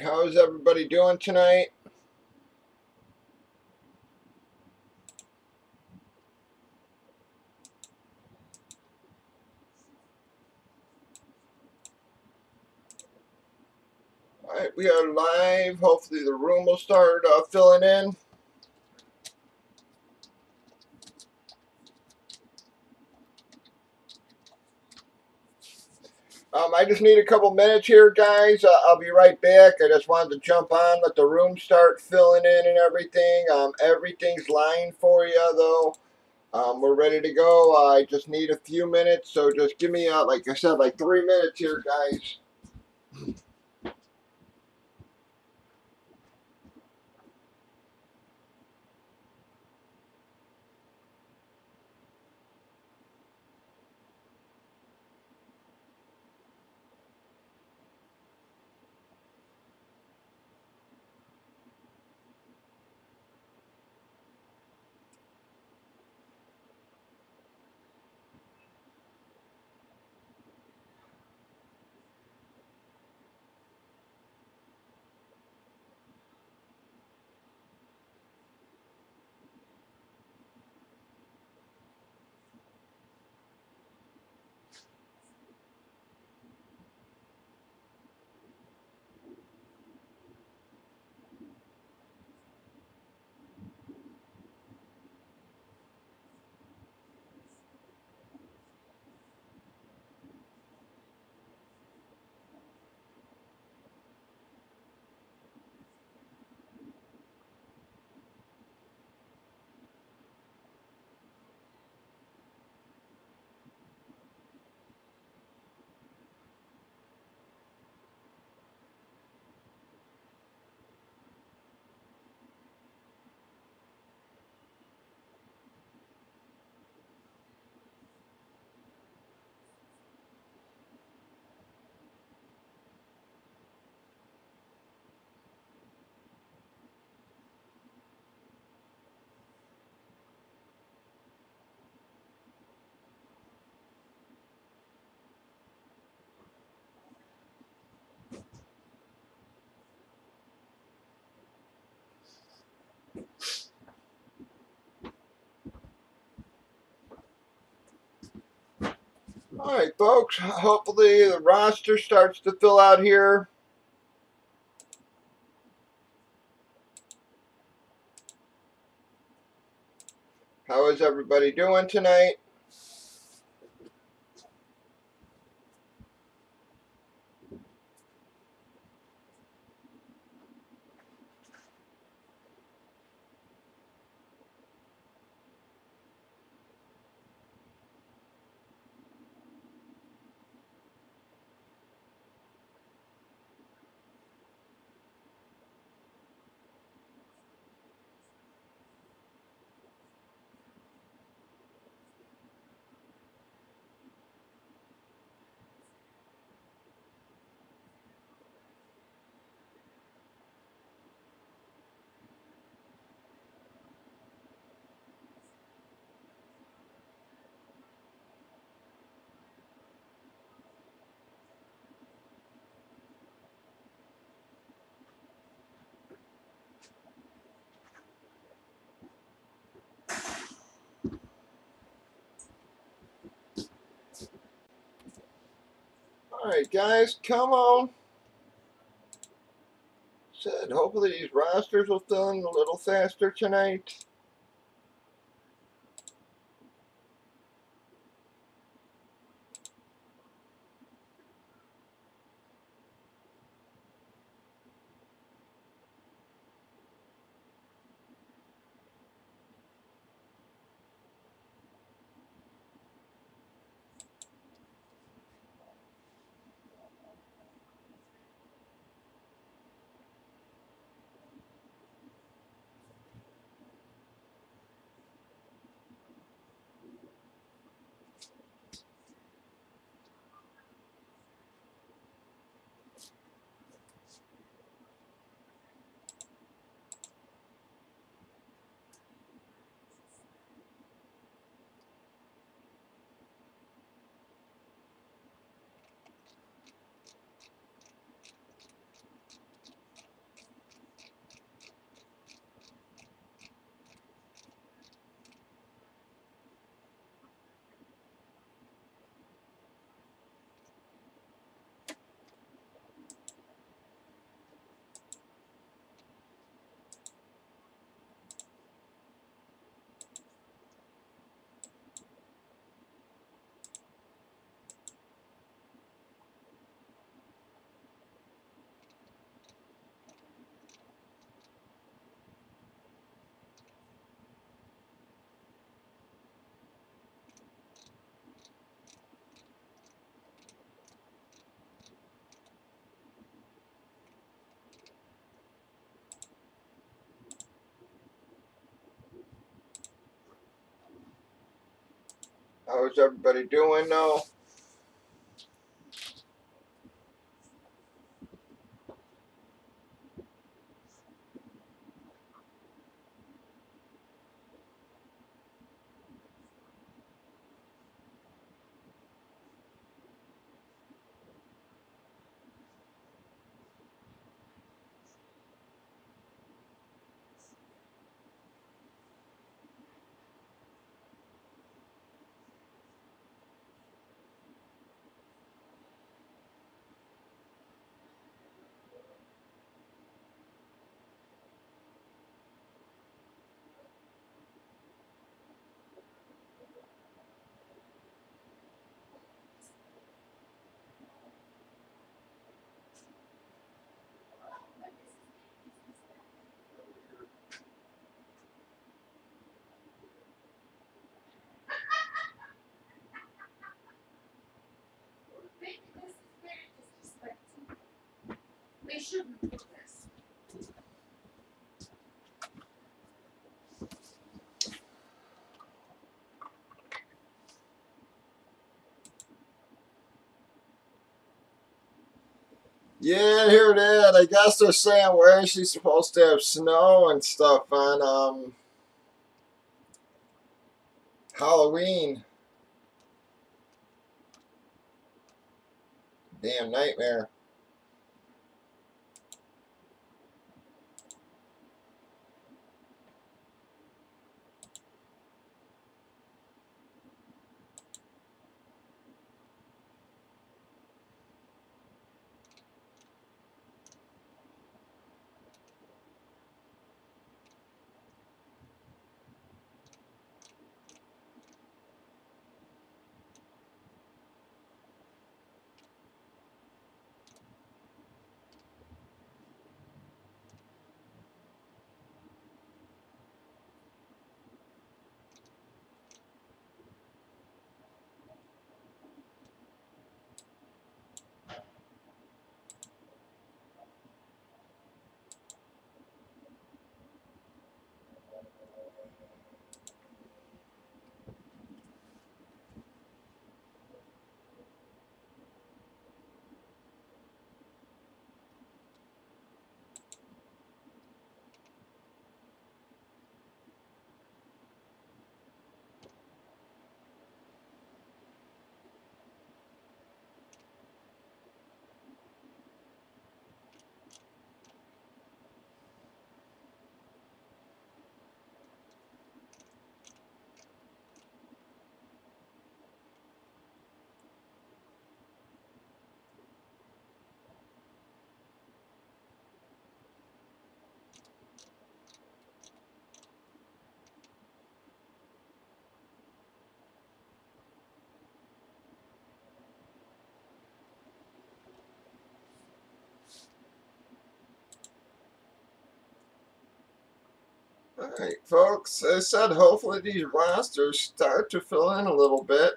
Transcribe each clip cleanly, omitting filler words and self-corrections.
how's everybody doing tonight? Alright, we are live. Hopefully the room will start filling in. I just need a couple minutes here, guys. I'll be right back. I just wanted to jump on, let the room start filling in and everything. Everything's lined for you, though. We're ready to go. I just need a few minutes, so just give me, like I said, like 3 minutes here, guys. Alright, folks. Hopefully the roster starts to fill out here. How is everybody doing tonight? Alright, guys, come on. Said hopefully these rosters will fill in a little faster tonight. How's everybody doing though? They shouldn't do this. Yeah, here it is. I guess they're saying we're actually supposed to have snow and stuff on Halloween. Damn nightmare. Alright, folks. I said hopefully these rosters start to fill in a little bit.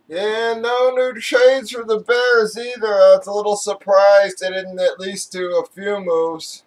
Yeah, no new trades for the Bears either. I was a little surprised they didn't at least do a few moves.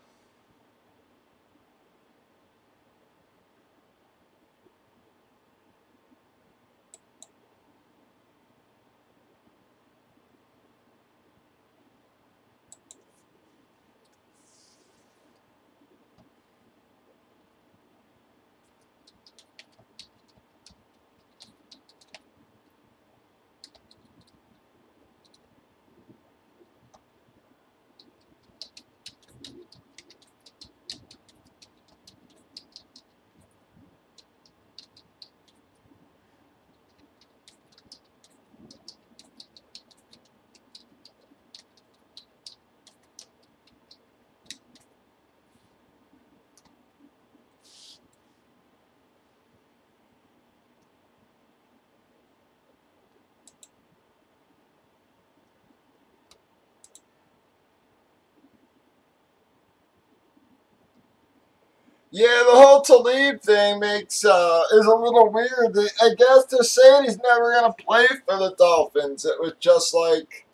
Yeah, the whole Talib thing makes is a little weird. I guess they're saying he's never gonna play for the Dolphins. It was just like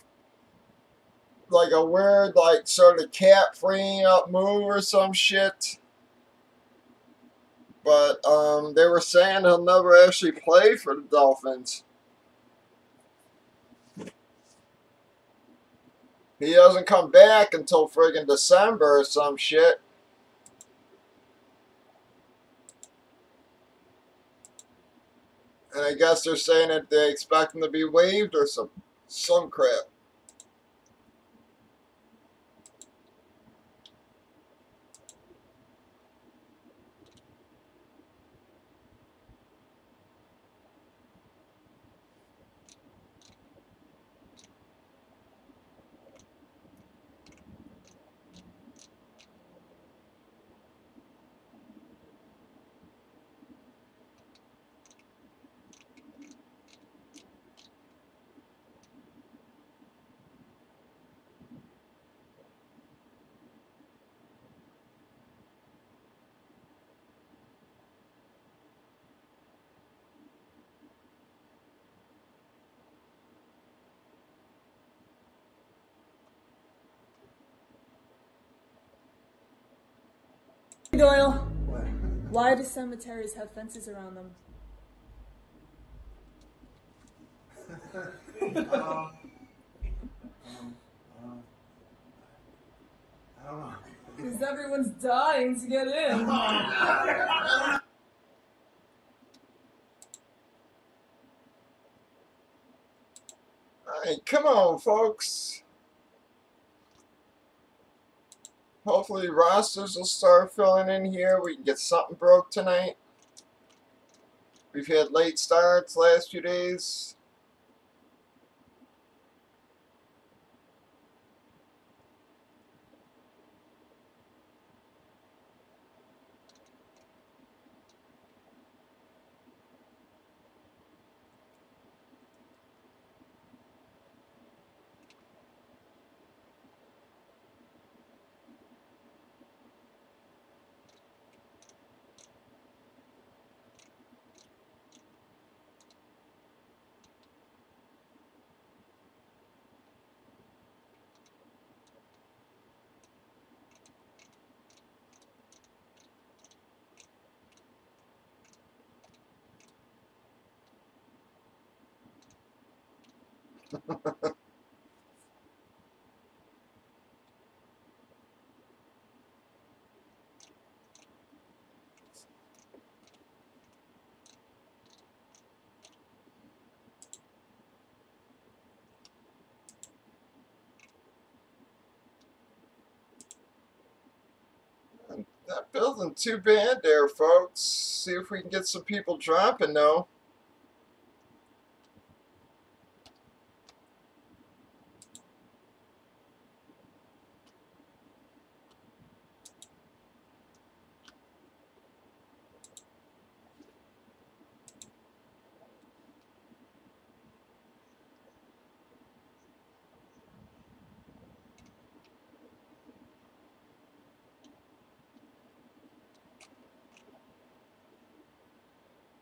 a weird sort of cat freeing up move or some shit. But they were saying he'll never actually play for the Dolphins. He doesn't come back until friggin' December or some shit. And I guess they're saying that they expect him to be waived or some crap. Doyle, why do cemeteries have fences around them? I don't know. Because everyone's dying to get in. Alright, come on, folks. Hopefully rosters will start filling in here. We can get something broke tonight. We've had late starts last few days. Not building too bad there, folks. See if we can get some people dropping, though.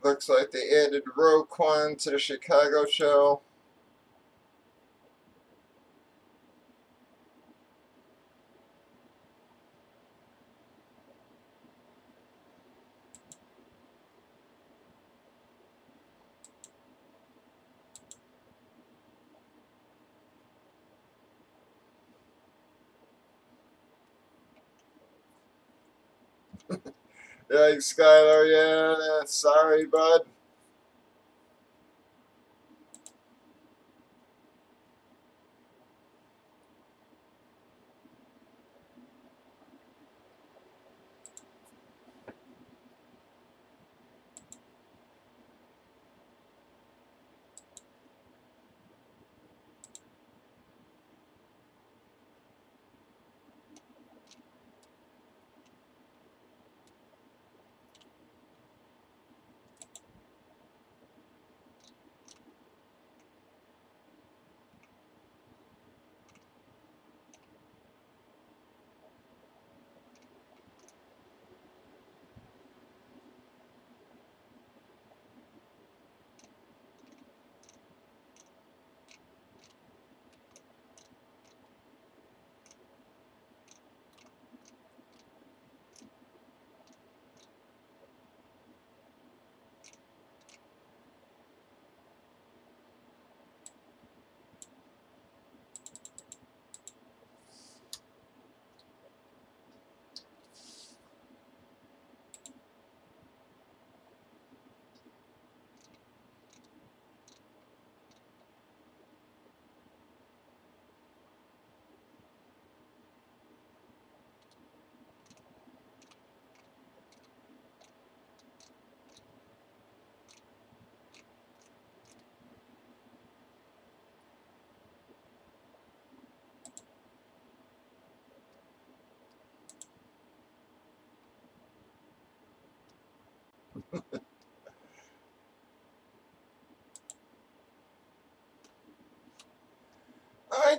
Looks like they added Roquan to the Chicago show. Yeah, Skylar, yeah, sorry, bud.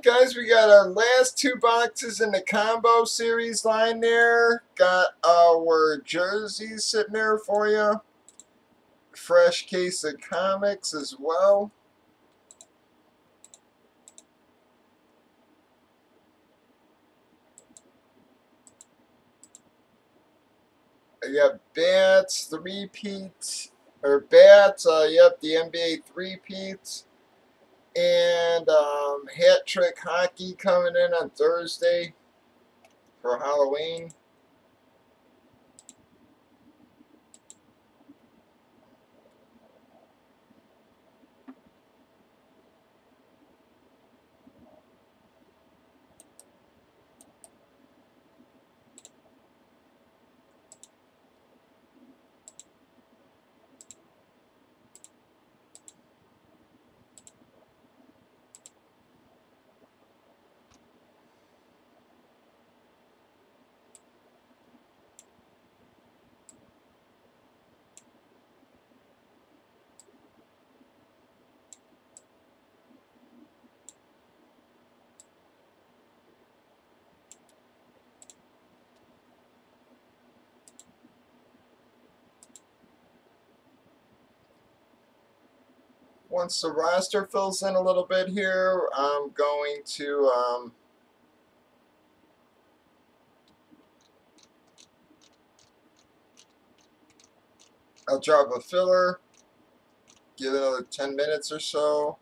Alright guys, we got our last two boxes in the combo series line there. Got our jerseys sitting there for you. Fresh case of comics as well. I got bats, three-peats, or bats, yep, the NBA three-peats. And hat trick hockey coming in on Thursday for Halloween. Once the roster fills in a little bit here, I'm going to I'll drop a filler, give it another 10 minutes or so.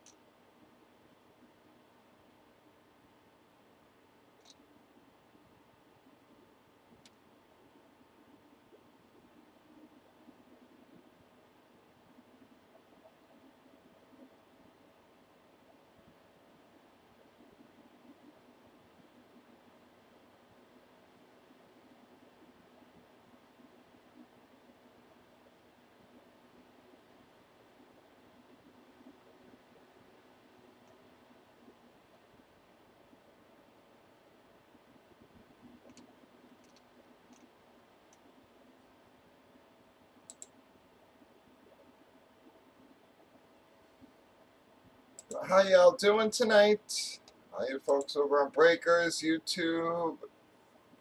How y'all doing tonight? All you folks over on Breakers, YouTube,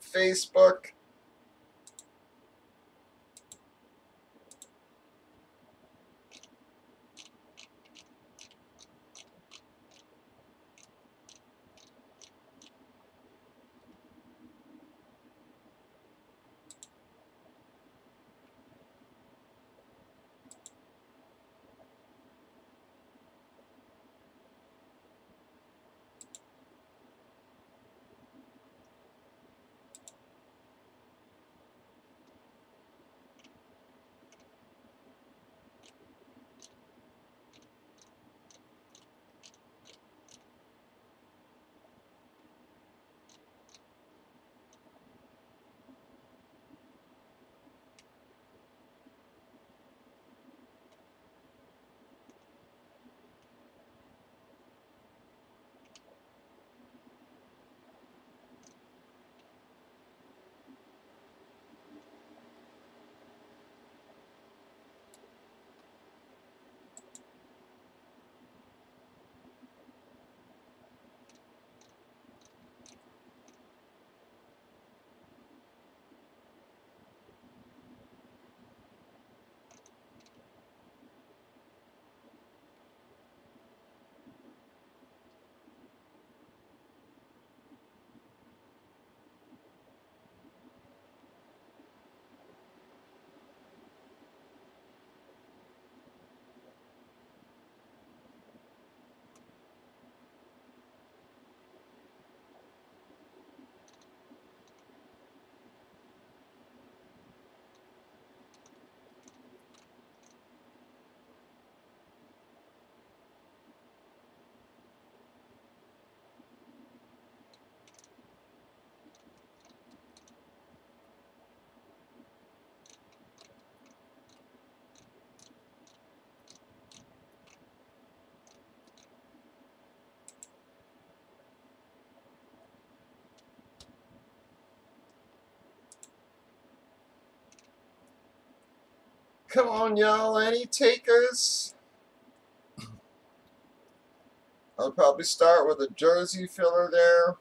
Facebook. Come on, y'all. Any takers? I'll I'll probably start with a jersey filler there.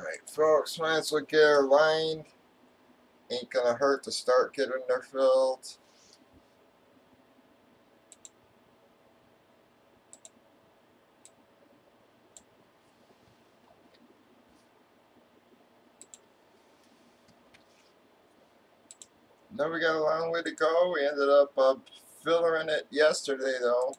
Alright, folks, might as well get her lined. Ain't gonna hurt to start getting her filled. Now we got a long way to go. We ended up fillering it yesterday, though.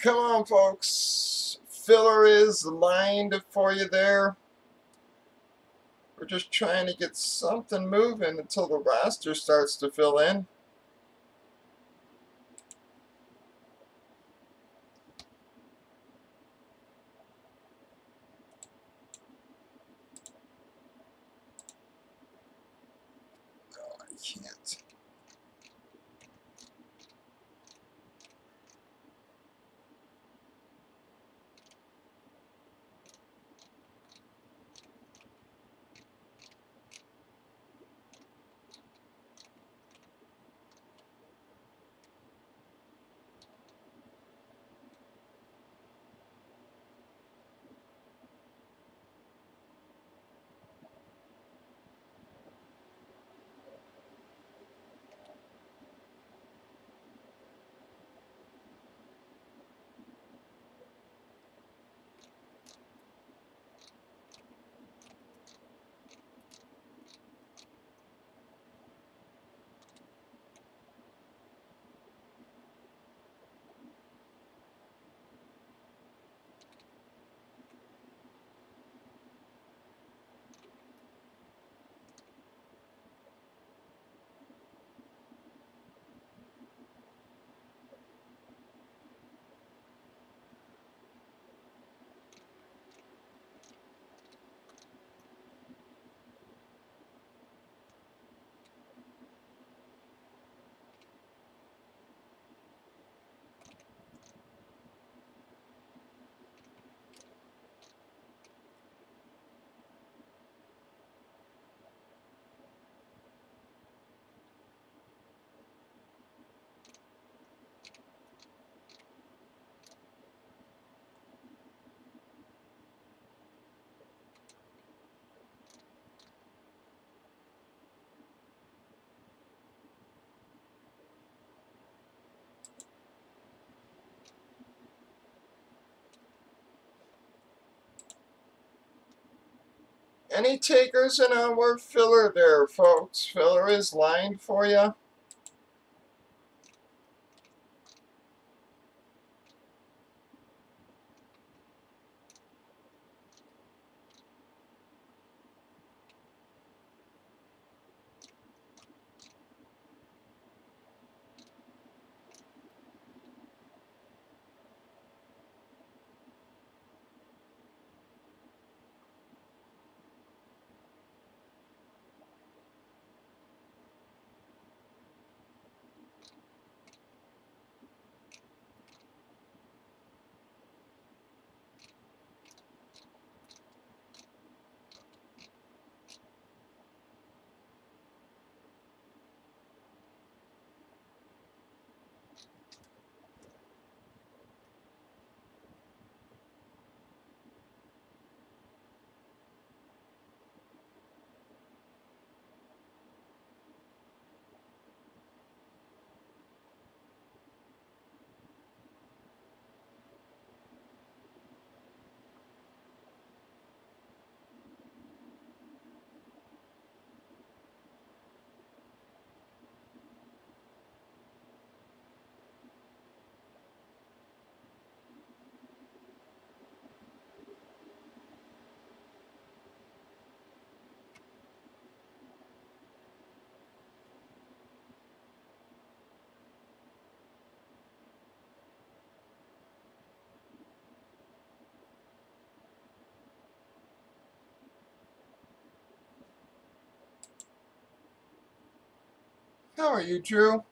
Come on, folks. Filler is lined for you there. We're just trying to get something moving until the roster starts to fill in. No, I can't. Any takers in our word filler there, folks? Filler is lined for you. How are you, Drew?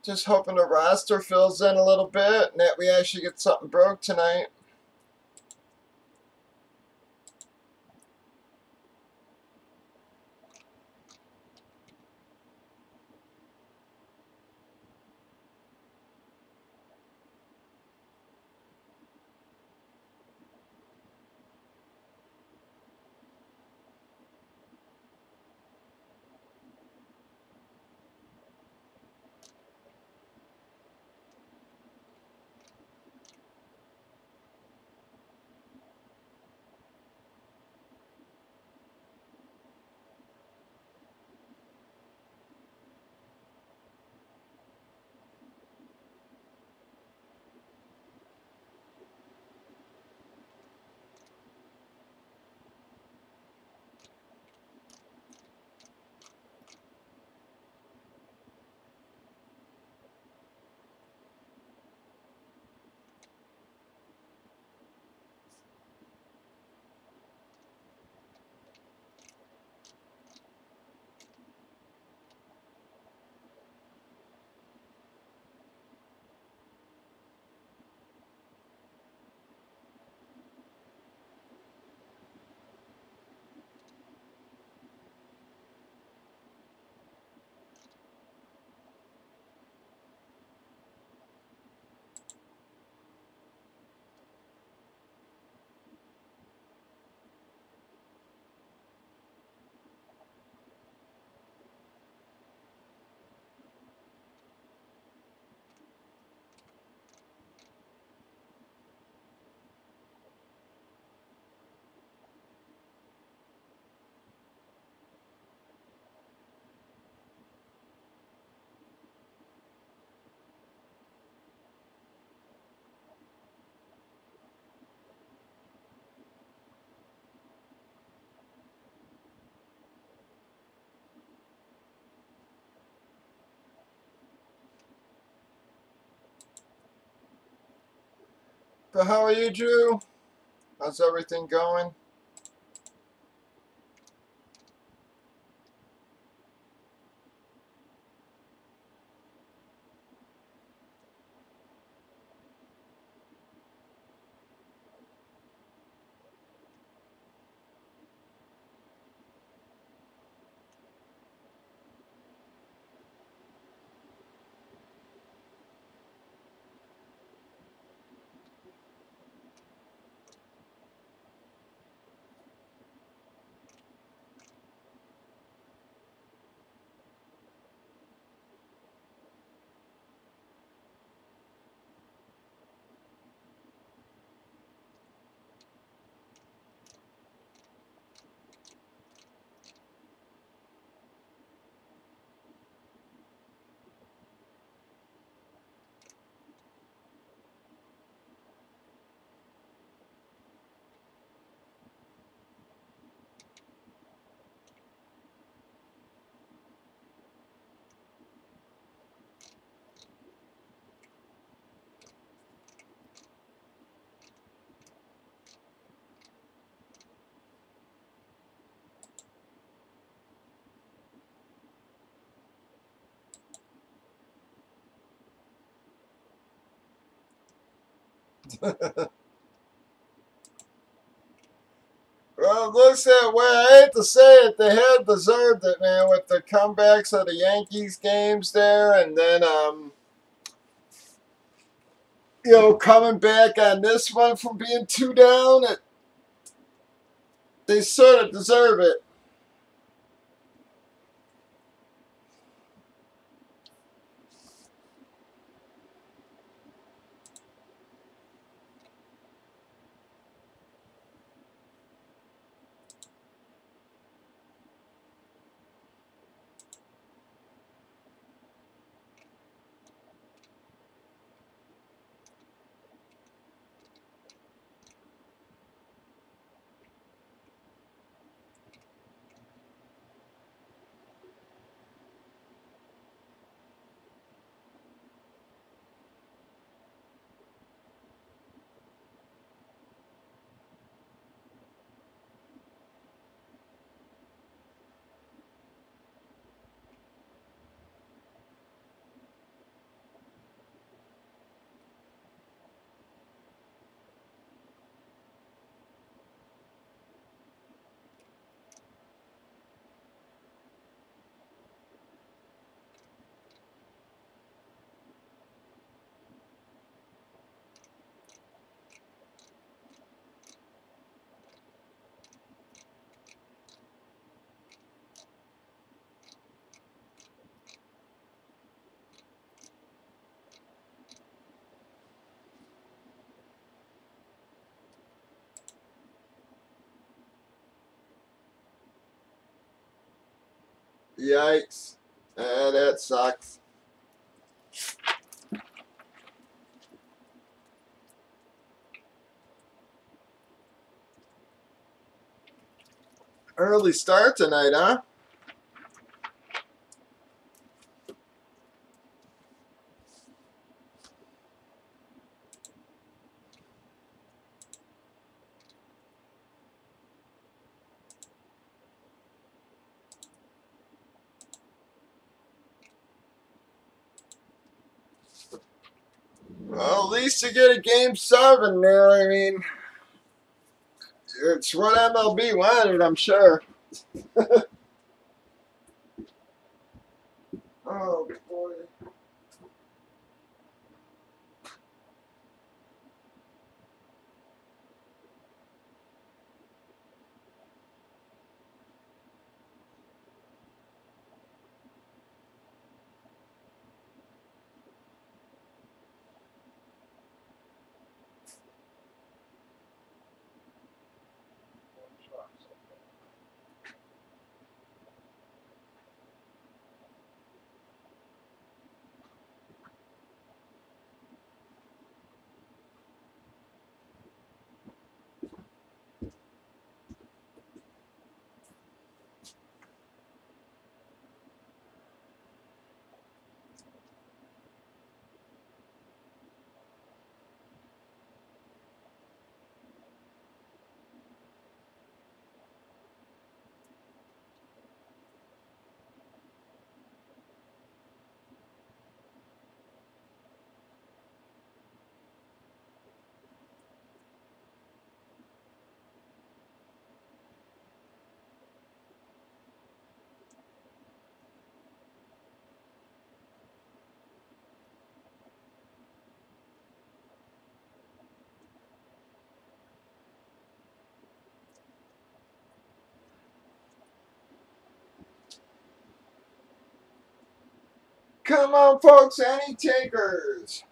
Just hoping the roster fills in a little bit and that we actually get something broke tonight. But how are you, Drew? How's everything going? Well, it looks that way. I hate to say it, they had deserved it, man, with the comebacks of the Yankees games there, and then coming back on this one from being 2 down. They sort of deserve it. Yikes. That sucks. Early start tonight, huh? Well, at least you get a game 7 there. I mean, it's what MLB wanted, I'm sure. Oh, boy. Come on, folks. Any takers?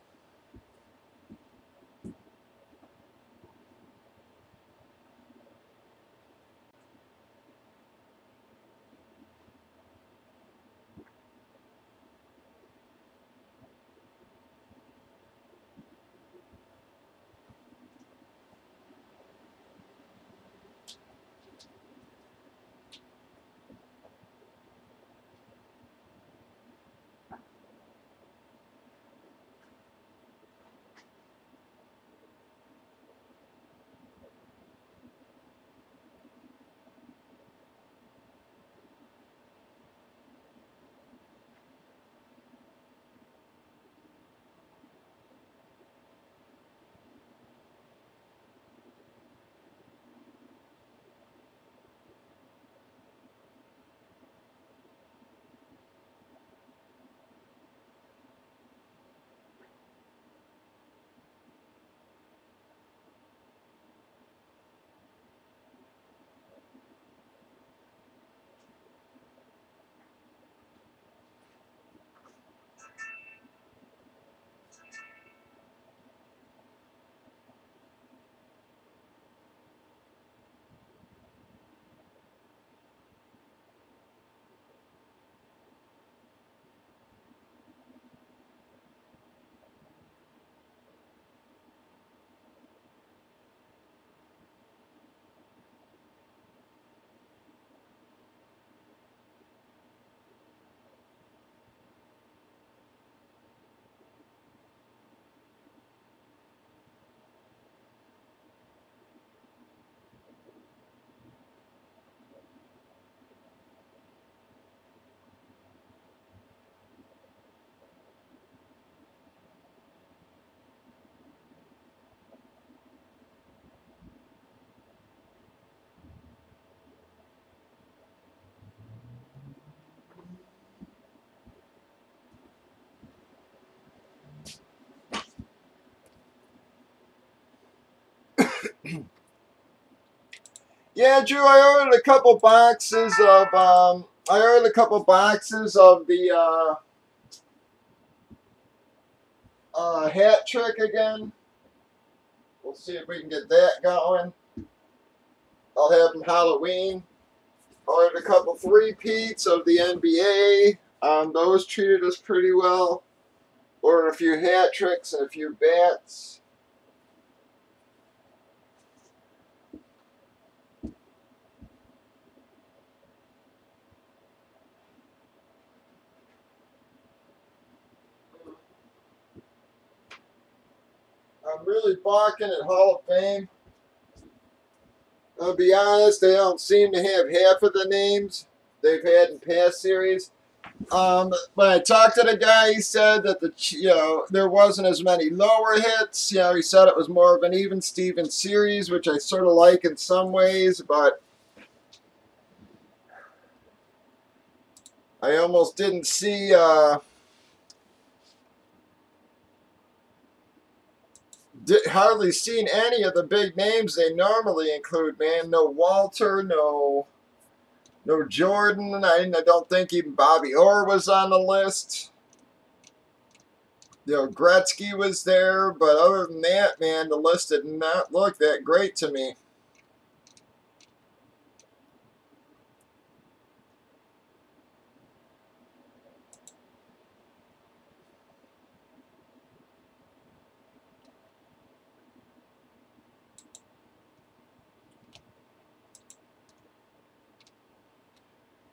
Yeah, Drew, I ordered a couple boxes of the hat trick again. We'll see if we can get that going. I'll have them Halloween. Ordered a couple three-peats of the NBA. Those treated us pretty well. Ordered a few hat tricks and a few bats. I'm really balking at Hall of Fame. I'll be honest, they don't seem to have half of the names they've had in past series. When I talked to the guy, he said that there wasn't as many lower hits. He said it was more of an even Steven series, which I sort of like in some ways, but I almost didn't see hardly seen any of the big names they normally include, man. No Walter, no Jordan. I don't think even Bobby Orr was on the list. Gretzky was there, but other than that, man, the list did not look that great to me.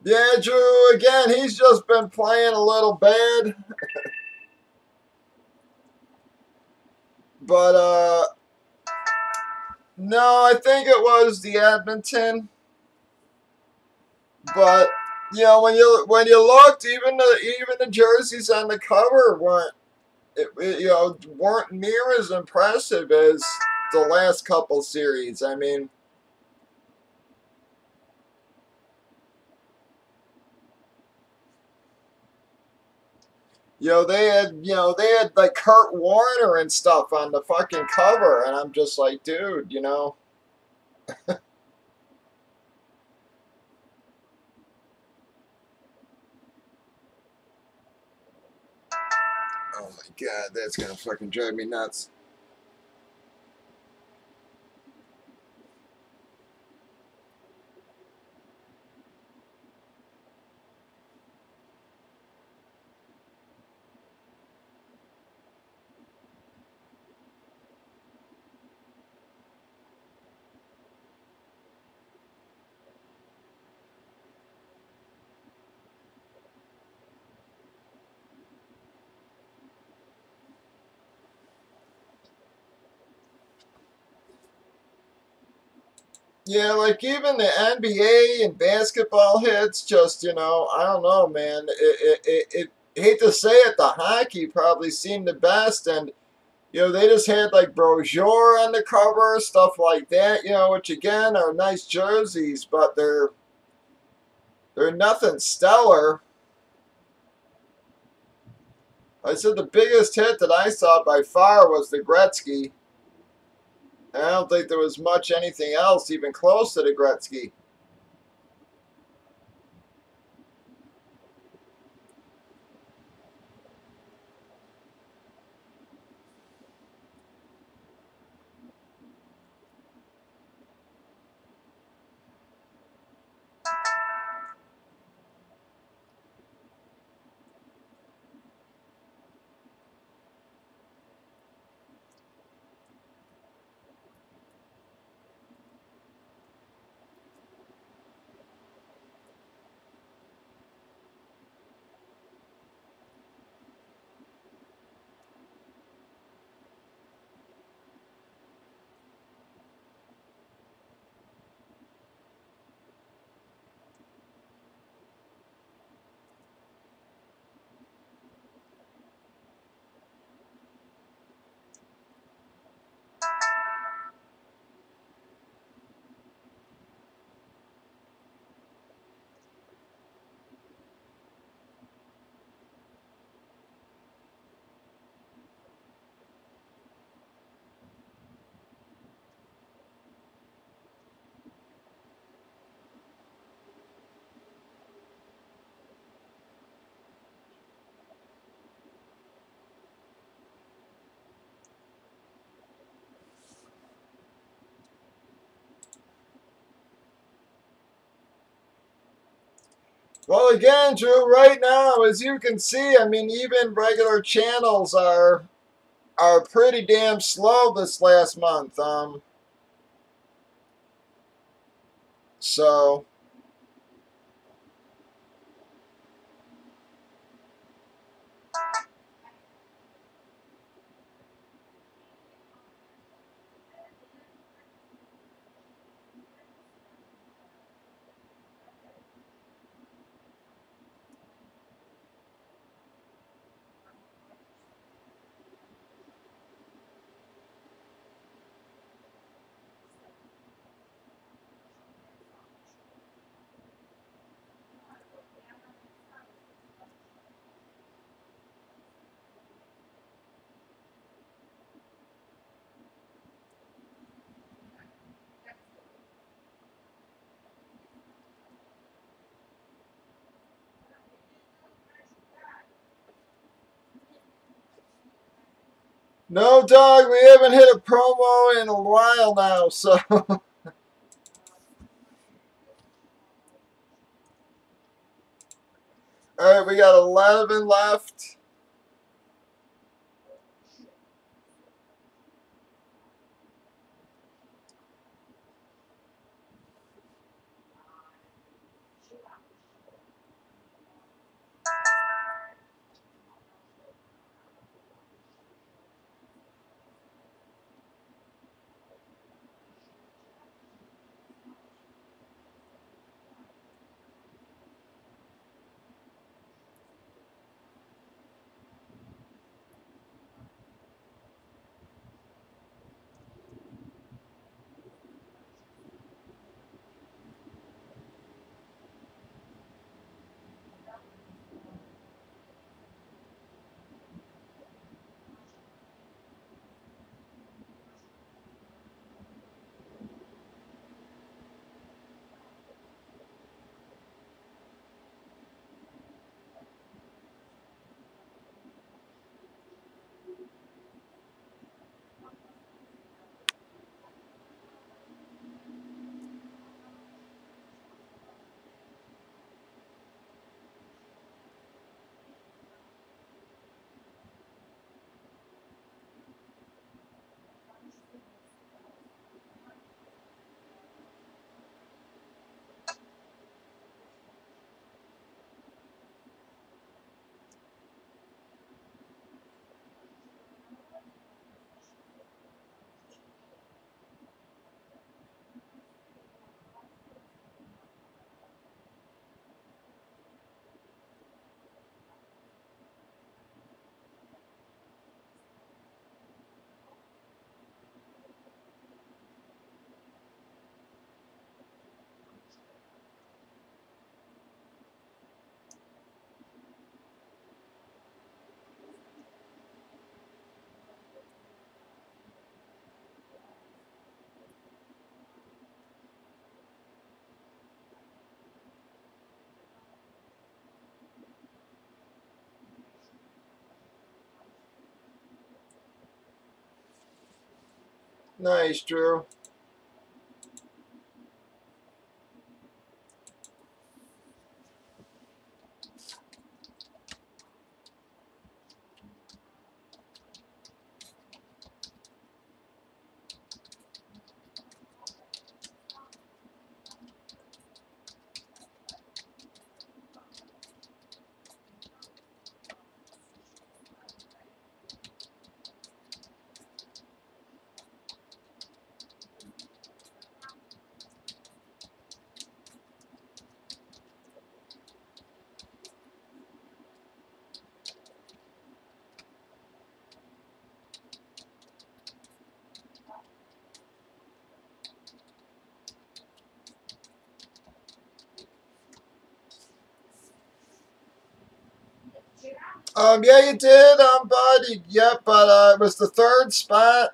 Yeah, Drew, again, he's just been playing a little bad. But, no, I think it was the Edmonton. But, when you looked, even the jerseys on the cover weren't near as impressive as the last couple series. I mean, they had like Kurt Warner and stuff on the fucking cover, and I'm just like, dude, Oh my god, that's gonna fucking drive me nuts. Yeah, like even the NBA and basketball hits, just I don't know, man. It hate to say it, the hockey probably seemed the best, and they just had like Brosier on the cover, stuff like that, which again are nice jerseys, but they're nothing stellar. I said the biggest hit that I saw by far was the Gretzky. I don't think there was much anything else even close to the Gretzky. Well, again, Drew, right now, as you can see, I mean, even regular channels are pretty damn slow this last month. So no, dog, we haven't hit a promo in a while now. So all right, we got 11 left. Nice, Drew. Yeah, you did, buddy. Yep, but it was the third spot.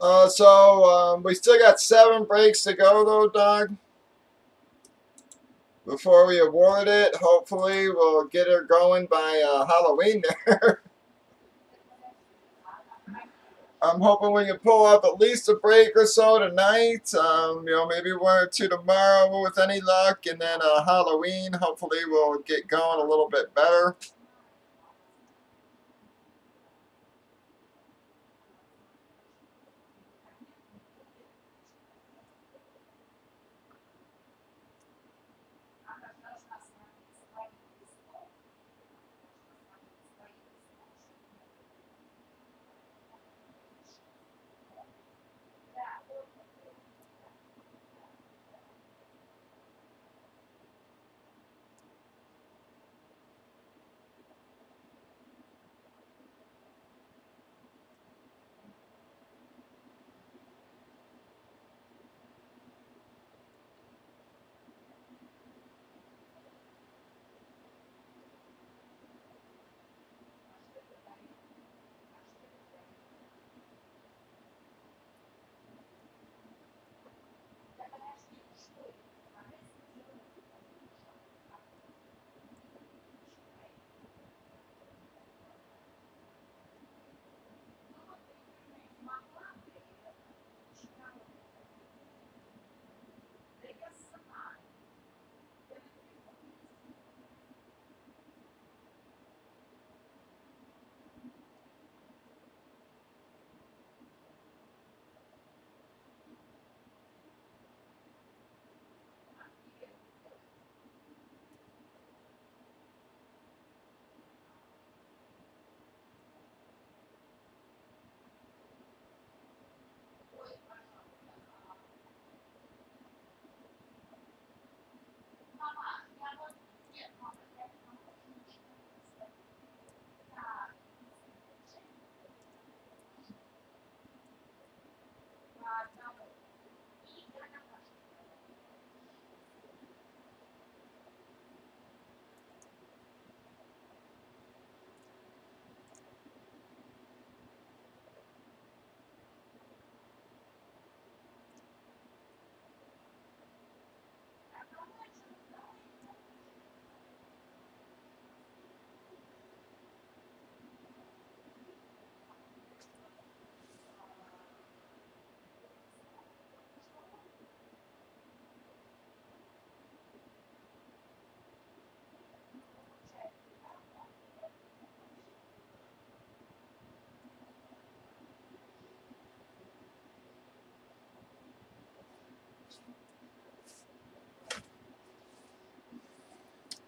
We still got 7 breaks to go, though, dog. Before we award it, hopefully we'll get her going by Halloween there. I'm hoping we can pull up at least a break or so tonight. Maybe 1 or 2 tomorrow with any luck, and then Halloween, hopefully we'll get going a little bit better.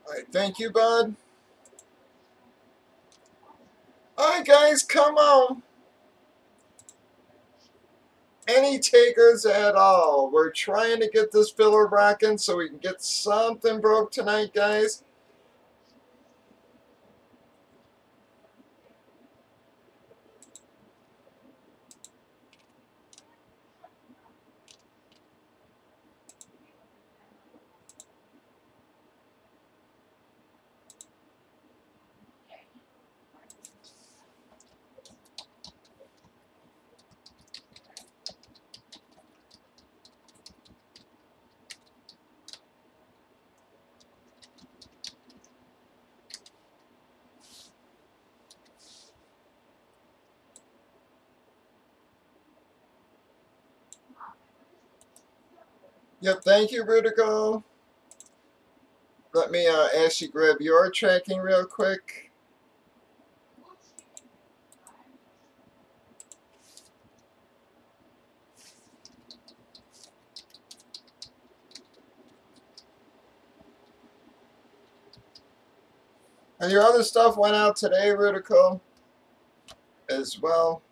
All right, thank you, bud. All right, guys, come on. Any takers at all? We're trying to get this filler rocking so we can get something broke tonight, guys. Yep, thank you, Rudico. Let me actually grab your tracking real quick. And your other stuff went out today, Rudico, as well.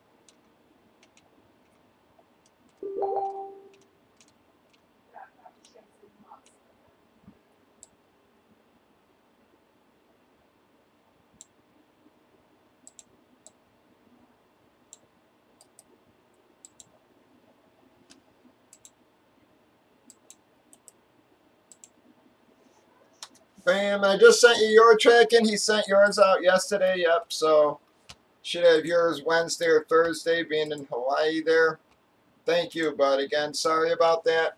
Bam, I just sent you your tracking. He sent yours out yesterday, yep, so should have yours Wednesday or Thursday, being in Hawaii there. Thank you, bud. Again, sorry about that.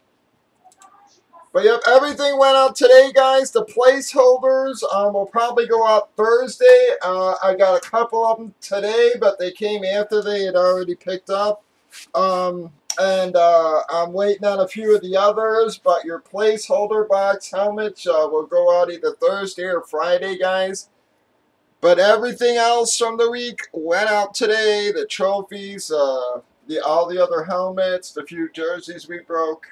But yep, everything went out today, guys. The placeholders will probably go out Thursday. I got a couple of them today, but they came after they had already picked up. And I'm waiting on a few of the others, but your placeholder box helmets will go out either Thursday or Friday, guys. But everything else from the week went out today. The trophies, all the other helmets, the few jerseys we broke.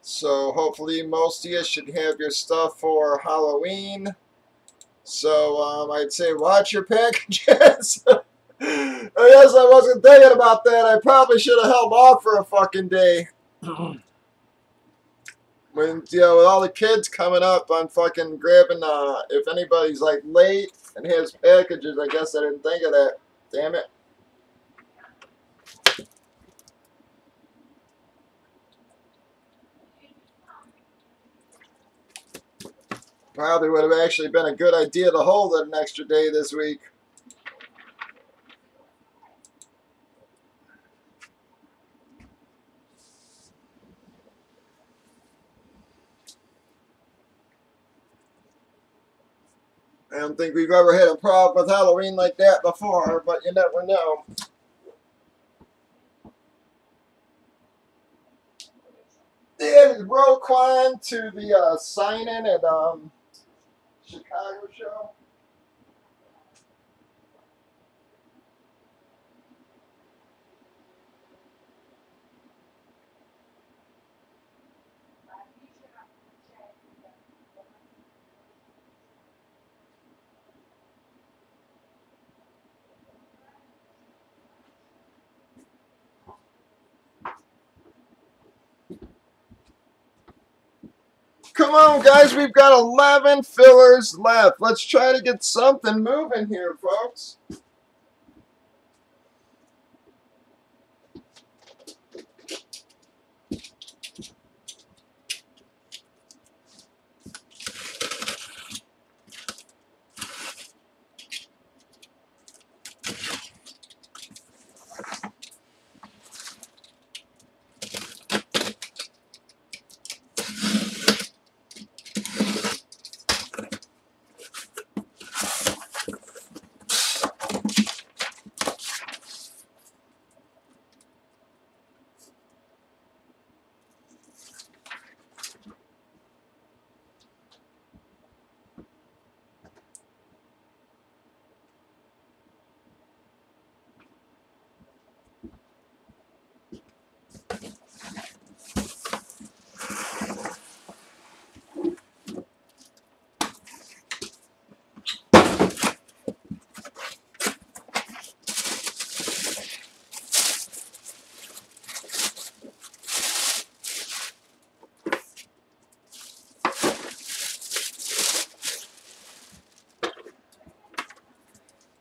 So hopefully most of you should have your stuff for Halloween. So I'd say watch your packages. I guess I wasn't thinking about that. I probably should have held off for a fucking day. When, with all the kids coming up, I'm fucking grabbing, if anybody's like late and has packages, I guess I didn't think of that. Damn it. Probably would have actually been a good idea to hold it an extra day this week. I don't think we've ever had a problem with Halloween like that before, but you never know. They added Roquan to the sign-in at Chicago show. Come on, guys, we've got 11 fillers left. Let's try to get something moving here, folks.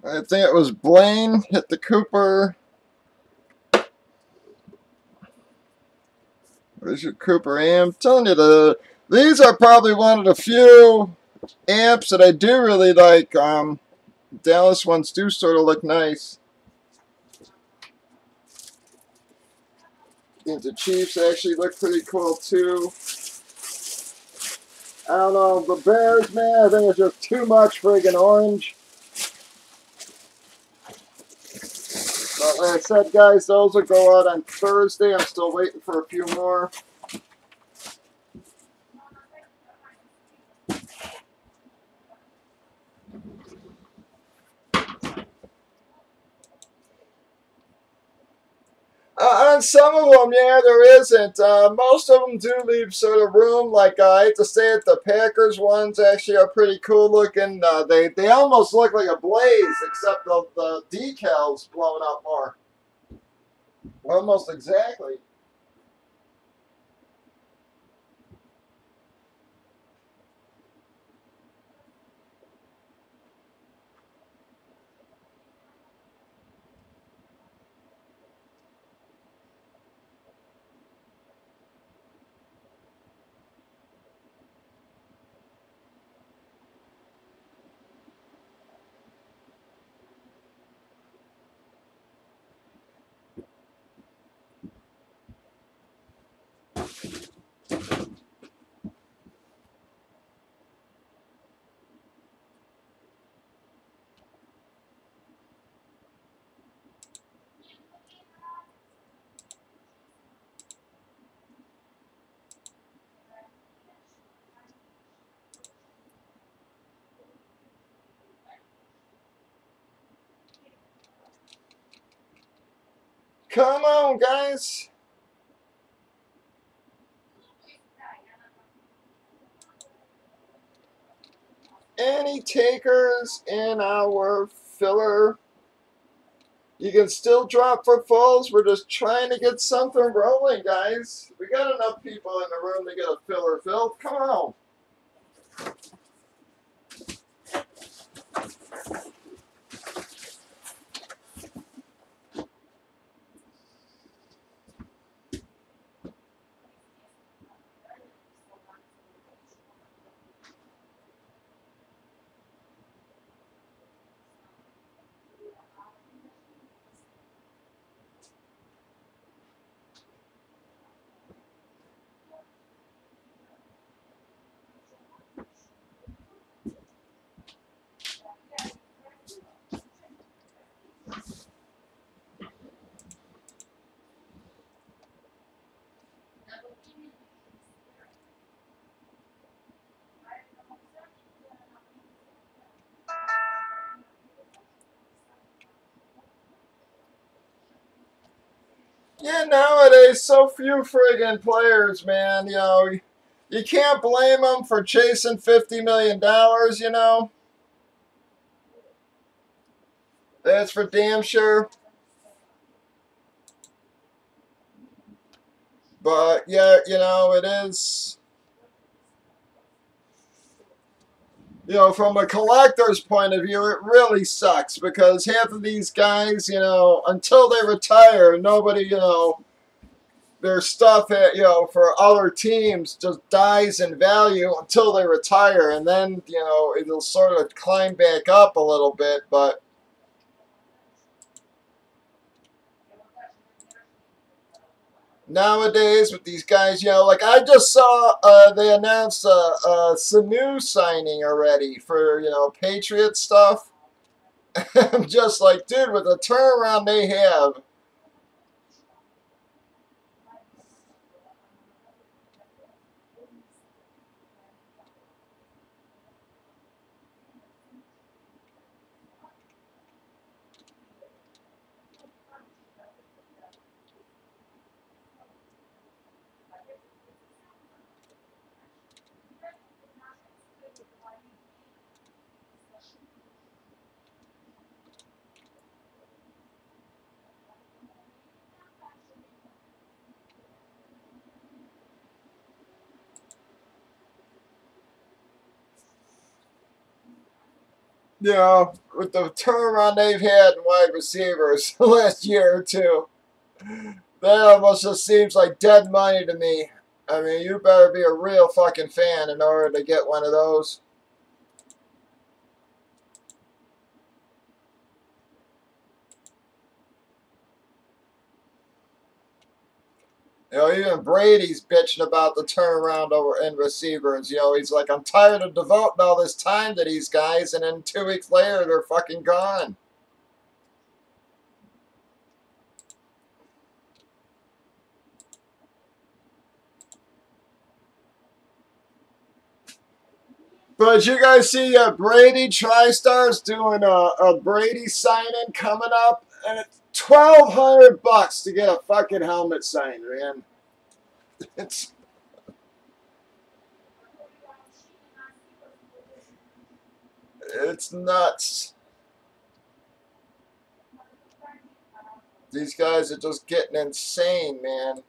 I think it was Blaine hit the Cooper. Where's your Cooper amp? I'm telling you, these are probably one of the few amps that I do really like. Dallas ones do sort of look nice. I think the Chiefs actually look pretty cool too. I don't know, the Bears, man, I think it's just too much friggin' orange. But like I said, guys, those will go out on Thursday. I'm still waiting for a few more. On some of them, yeah, there isn't. Most of them do leave sort of room. Like, I hate to say it, the Packers ones actually are pretty cool looking. They almost look like a blaze, except the decals blown up more. Almost exactly. Come on, guys. Any takers in our filler? You can still drop for fulls. We're just trying to get something rolling, guys. We got enough people in the room to get a filler filled. Come on. Yeah, nowadays, so few friggin' players, man. You know, you can't blame them for chasing $50 million, you know. That's for damn sure. But, yeah, you know, it is. You know, from a collector's point of view, it really sucks because half of these guys, you know, until they retire, nobody, you know, their stuff, you know, for other teams just dies in value until they retire. And then, you know, it'll sort of climb back up a little bit. But nowadays with these guys, you know, like I just saw they announced a Sanu signing already for, you know, Patriot stuff. I'm just like, dude, with the turnaround they have, you know, with the turnaround they've had in wide receivers the last year or two, that almost just seems like dead money to me. I mean, you better be a real fucking fan in order to get one of those. You know, even Brady's bitching about the turnaround over in receivers. You know, he's like, I'm tired of devoting all this time to these guys, and then 2 weeks later, they're fucking gone. But you guys see Brady TriStar's doing a Brady signing coming up, and it's $1,200 to get a fucking helmet signed, man. It's nuts. These guys are just getting insane, man.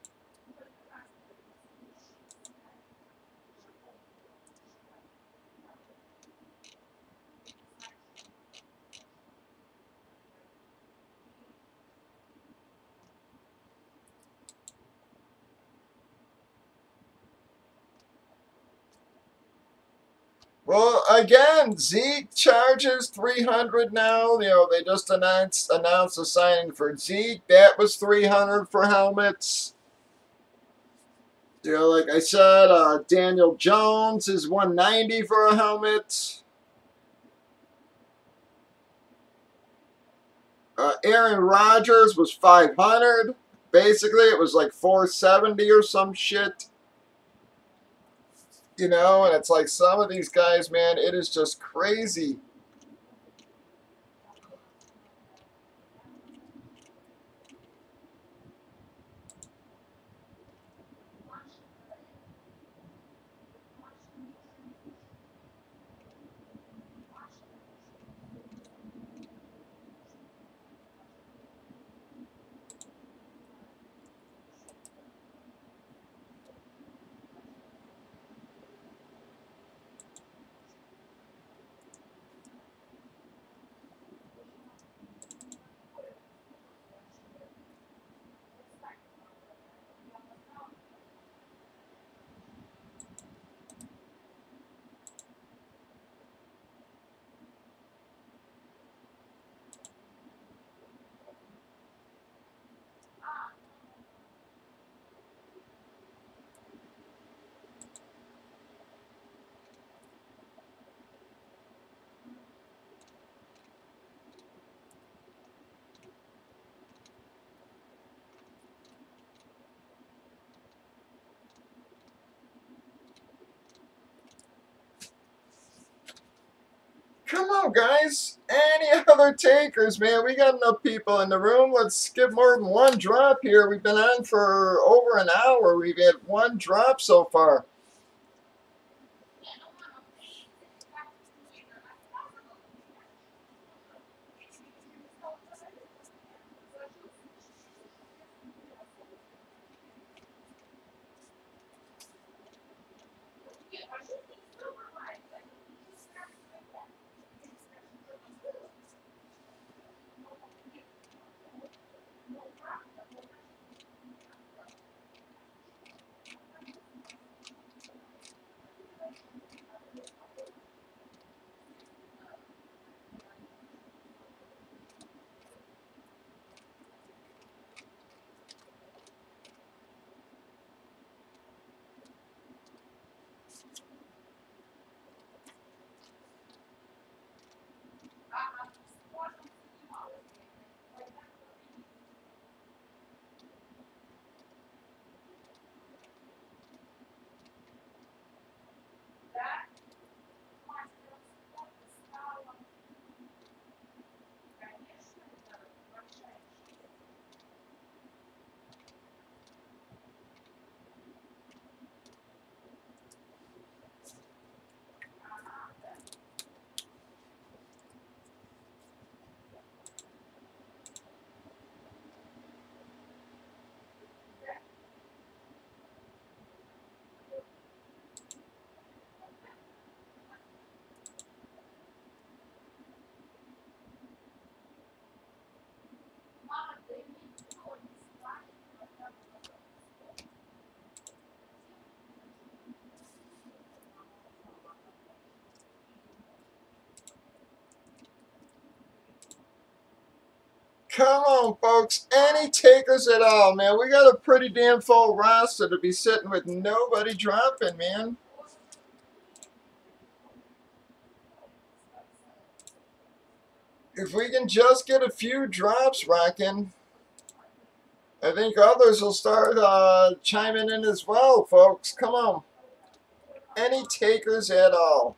Well, again, Zeke charges $300 now. You know, they just announced a signing for Zeke. That was $300 for helmets. You know, like I said, Daniel Jones is $190 for a helmet. Aaron Rodgers was $500. Basically, it was like $470 or some shit. You know, and it's like some of these guys, man, it is just crazy. Come on, guys. Any other takers, man? We got enough people in the room. Let's skip more than one drop here. We've been on for over an hour. We've had one drop so far. Come on, folks. Any takers at all, man? We got a pretty damn full roster to be sitting with nobody dropping, man. If we can just get a few drops rocking, I think others will start chiming in as well, folks. Come on. Any takers at all?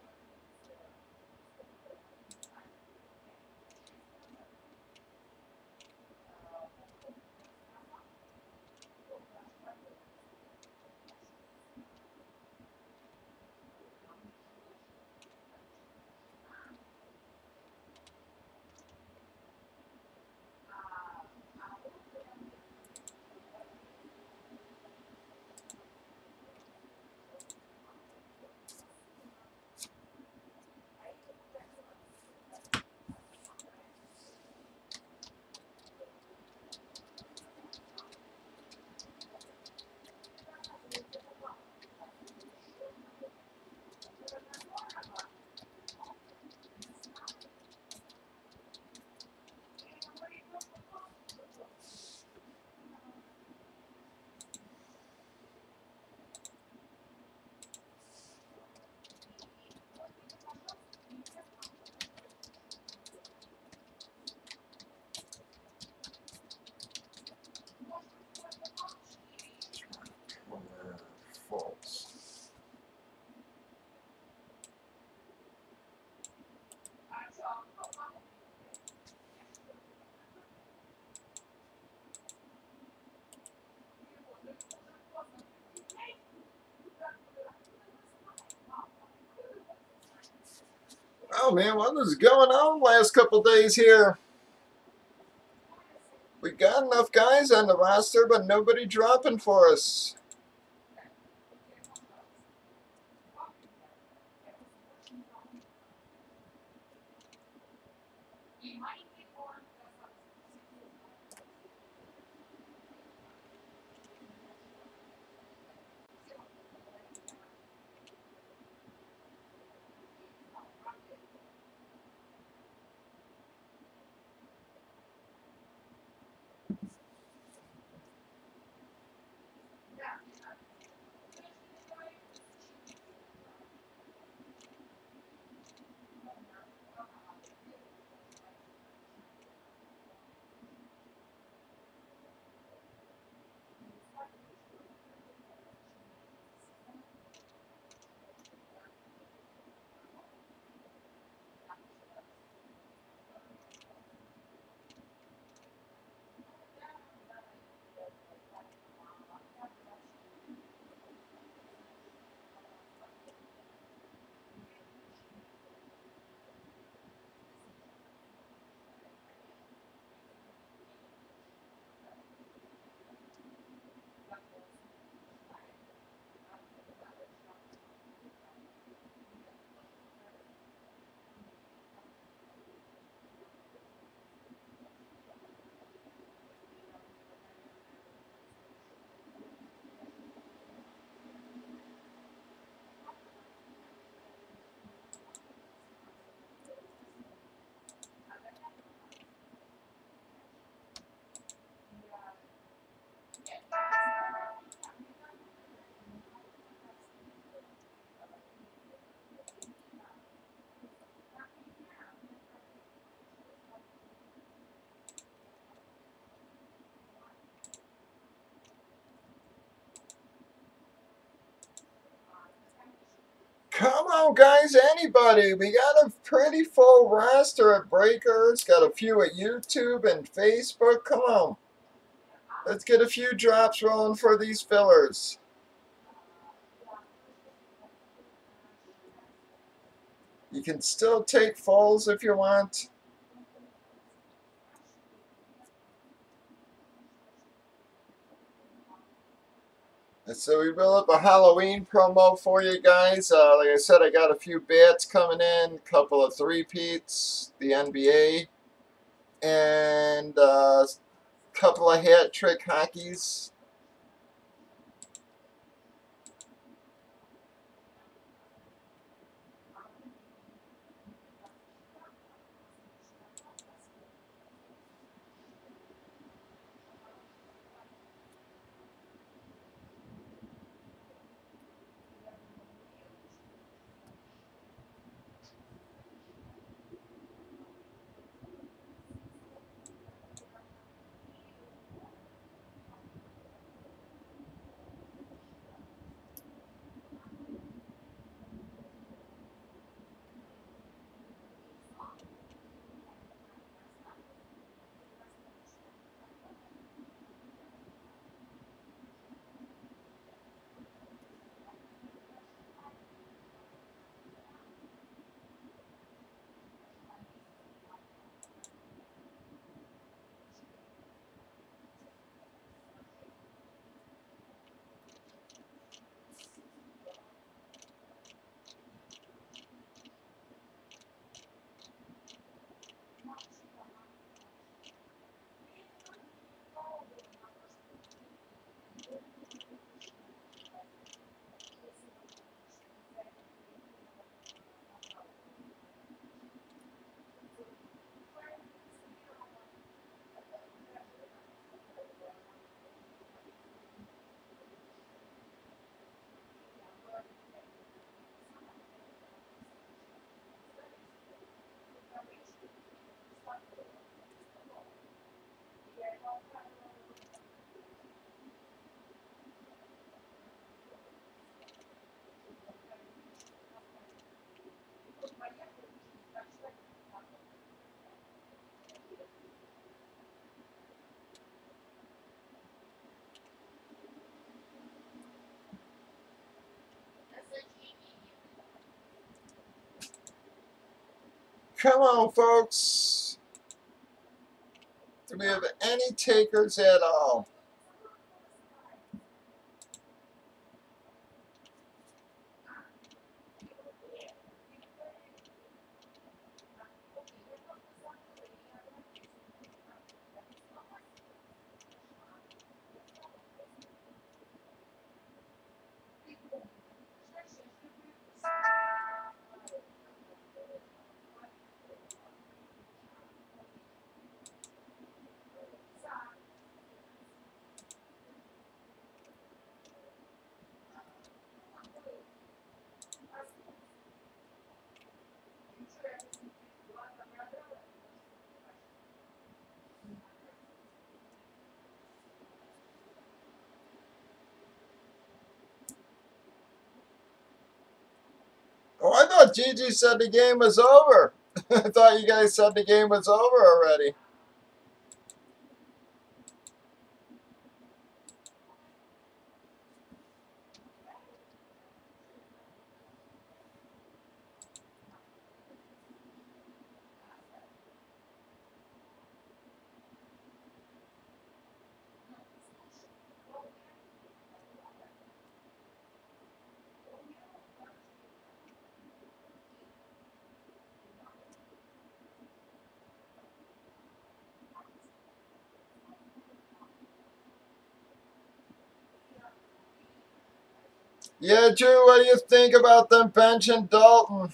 False. Oh man, what is going on last couple days here? We got enough guys on the roster, but nobody dropping for us. on, guys, anybody. We got a pretty full roster at Breakers. Got a few at YouTube and Facebook. Come on. Let's get a few drops rolling for these fillers. You can still take fulls if you want. And so we built up a Halloween promo for you guys. Like I said, I got a few bats coming in, a couple of three-peats, the NBA, and a couple of hat trick hockeys. Come on, folks. Do we have any takers at all? Oh, I thought Gigi said the game was over. I thought you guys said the game was over already. Yeah, Drew, what do you think about them benching Dalton?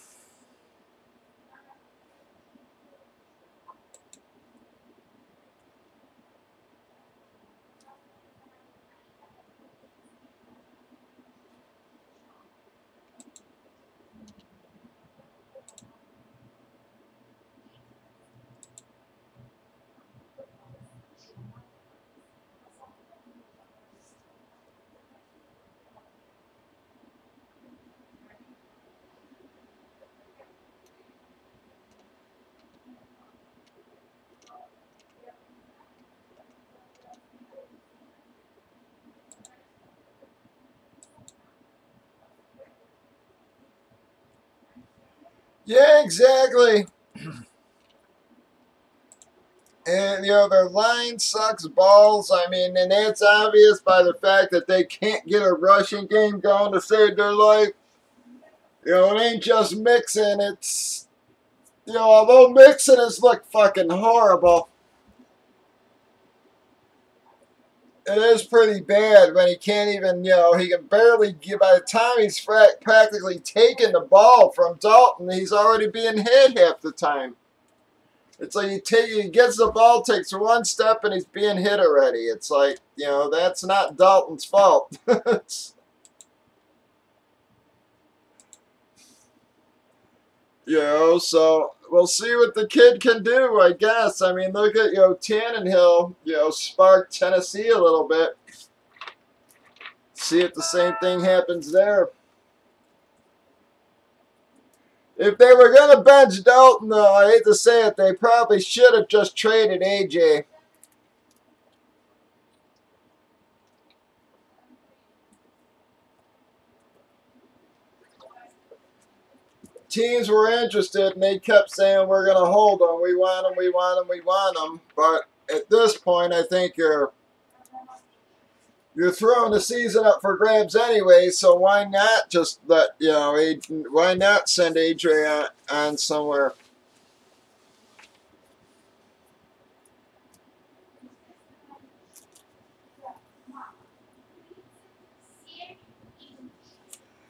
Yeah, exactly. And, you know, their line sucks balls. I mean, and that's obvious by the fact that they can't get a rushing game going to save their life. You know, it ain't just Mixon. It's, you know, although Mixon has looked fucking horrible, it is pretty bad when he can't even, you know, he can barely get, by the time he's practically taking the ball from Dalton, he's already being hit half the time. It's like he gets the ball, takes one step, and he's being hit already. It's like, you know, that's not Dalton's fault. You know, so we'll see what the kid can do, I guess. I mean, look at, you know, Tannenhill, you know, spark Tennessee a little bit. See if the same thing happens there. If they were going to bench Dalton, though, I hate to say it, they probably should have just traded AJ. Teams were interested, and they kept saying, we're going to hold them. We want them, we want them, we want them. But at this point, I think you're throwing the season up for grabs anyway, so why not just let, you know, why not send AJ on somewhere?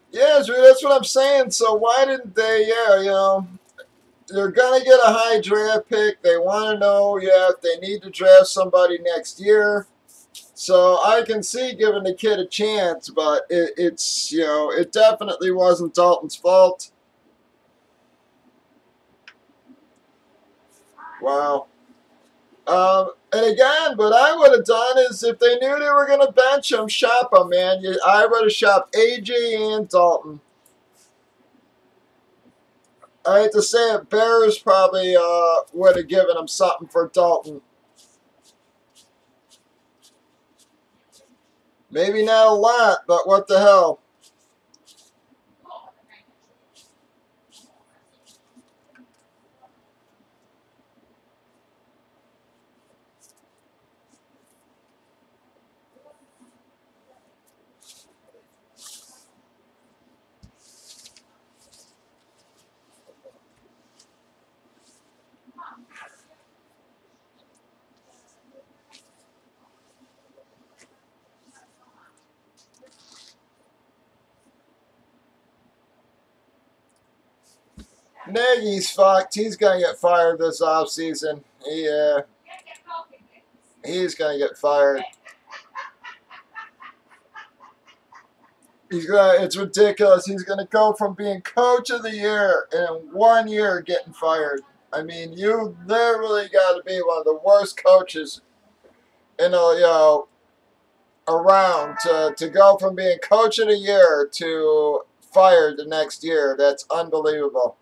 Yeah, that's what I'm saying. So why didn't they, yeah, you know, they're going to get a high draft pick. They want to know, yeah, if they need to draft somebody next year. So I can see giving the kid a chance, but it's, you know, it definitely wasn't Dalton's fault. Wow. And again, what I would have done is if they knew they were going to bench him, shop him, man. I would have shopped AJ and Dalton. I hate to say it, Bears probably would have given him something for Dalton. Maybe not a lot, but what the hell. Nagy's fucked. He's going to get fired this offseason. He's going to get fired. It's ridiculous. He's going to go from being coach of the year in 1 year getting fired. I mean, you literally got to be one of the worst coaches in a, you know, around to go from being coach of the year to fired the next year. That's unbelievable.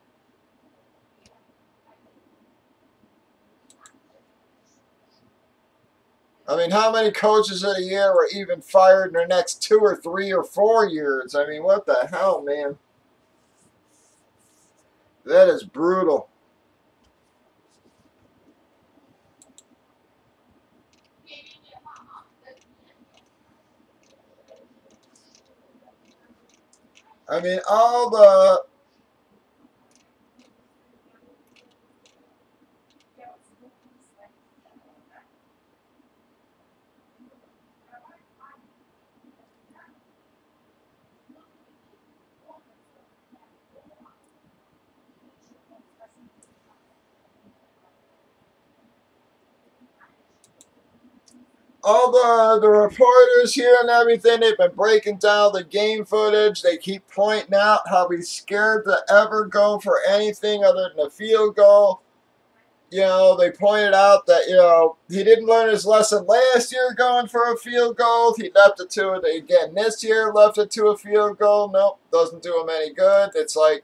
I mean, how many coaches of the year were even fired in their next 2 or 3 or 4 years? I mean, what the hell, man? That is brutal. I mean, all the reporters here and everything, they've been breaking down the game footage. They keep pointing out how he's scared to ever go for anything other than a field goal. You know, they pointed out that, you know, he didn't learn his lesson last year going for a field goal. He left it to it again this year, left it to a field goal. Nope, doesn't do him any good. It's like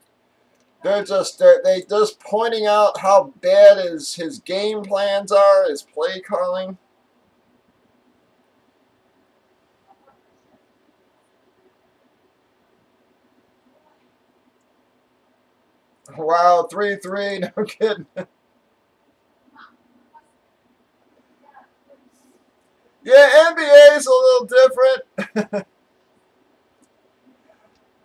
they just pointing out how bad his game plans are, his play calling. Wow, 3-3, no kidding. Yeah, NBA is a little different.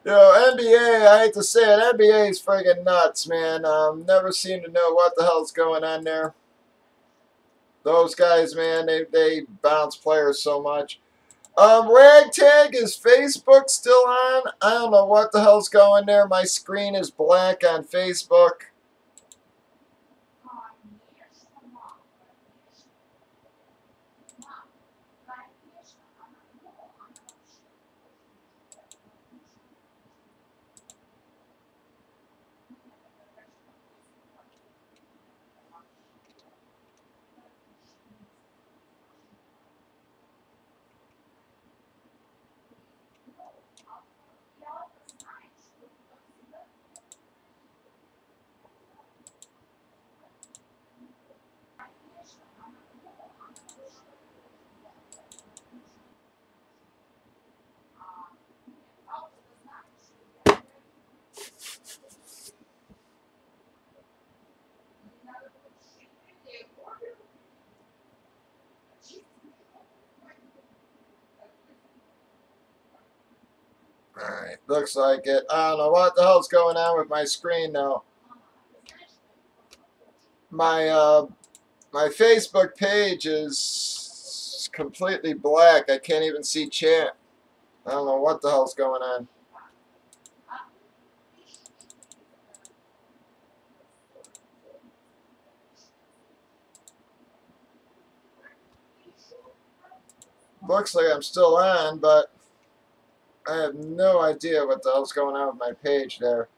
You know, NBA, I hate to say it, NBA is friggin' nuts, man. Never seem to know what the hell's going on there. Those guys, man, they bounce players so much. Ragtag, is Facebook still on? I don't know what the hell's going there. My screen is black on Facebook. Alright, looks like it. I don't know what the hell's going on with my screen now. My Facebook page is completely black. I can't even see chat. I don't know what the hell's going on. Looks like I'm still on, but I have no idea what the hell's going on with my page there.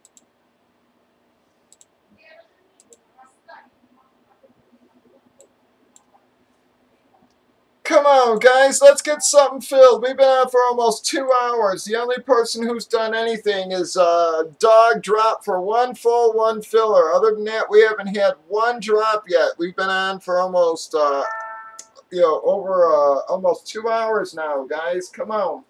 Come on, guys, let's get something filled. We've been on for almost 2 hours. The only person who's done anything is Dog Drop for one full, one filler. Other than that, we haven't had one drop yet. We've been on for almost, over almost 2 hours now, guys. Come on.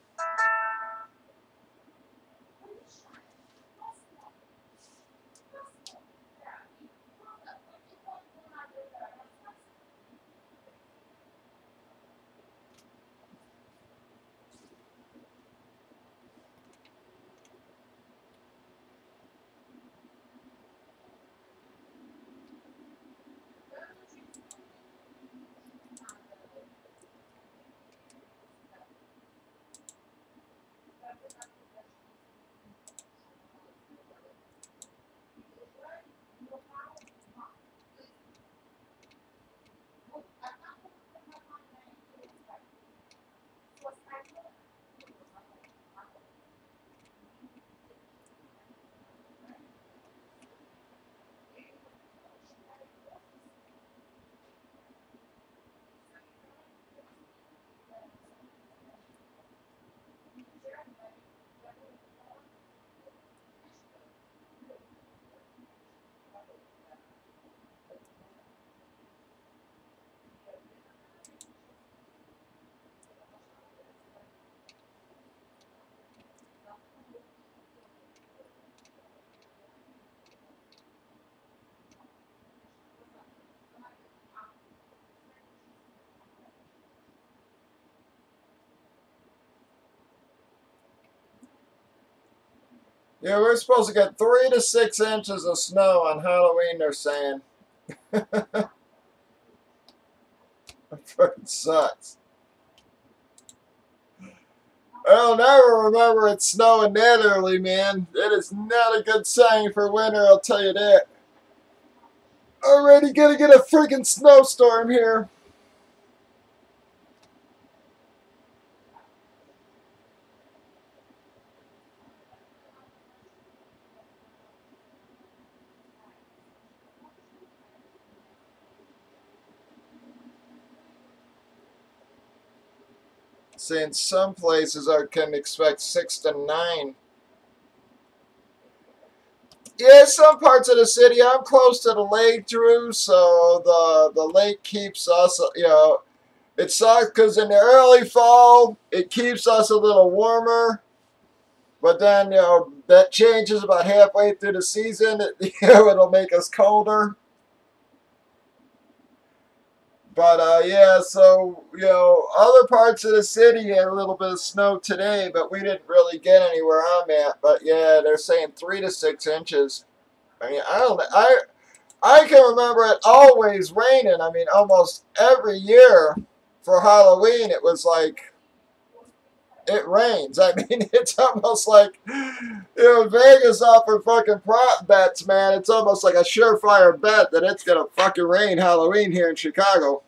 Yeah, we're supposed to get 3 to 6 inches of snow on Halloween, they're saying. That fucking sucks. I'll never remember it snowing that early, man. That is not a good sign for winter, I'll tell you that. Already gonna get a freaking snowstorm here. Saying some places I can expect 6 to 9. Yeah, some parts of the city. I'm close to the lake, Drew, so the lake keeps us, it sucks because in the early fall, it keeps us a little warmer. But then, that changes about halfway through the season. It'll make us colder. But yeah, so other parts of the city had a little bit of snow today, but we didn't really get anywhere I'm at. But yeah, they're saying 3 to 6 inches. I mean, I can remember it always raining. I mean, almost every year for Halloween, it was like it rains. I mean, it's almost like Vegas offered fucking prop bets, man. It's almost like a surefire bet that it's gonna fucking rain Halloween here in Chicago.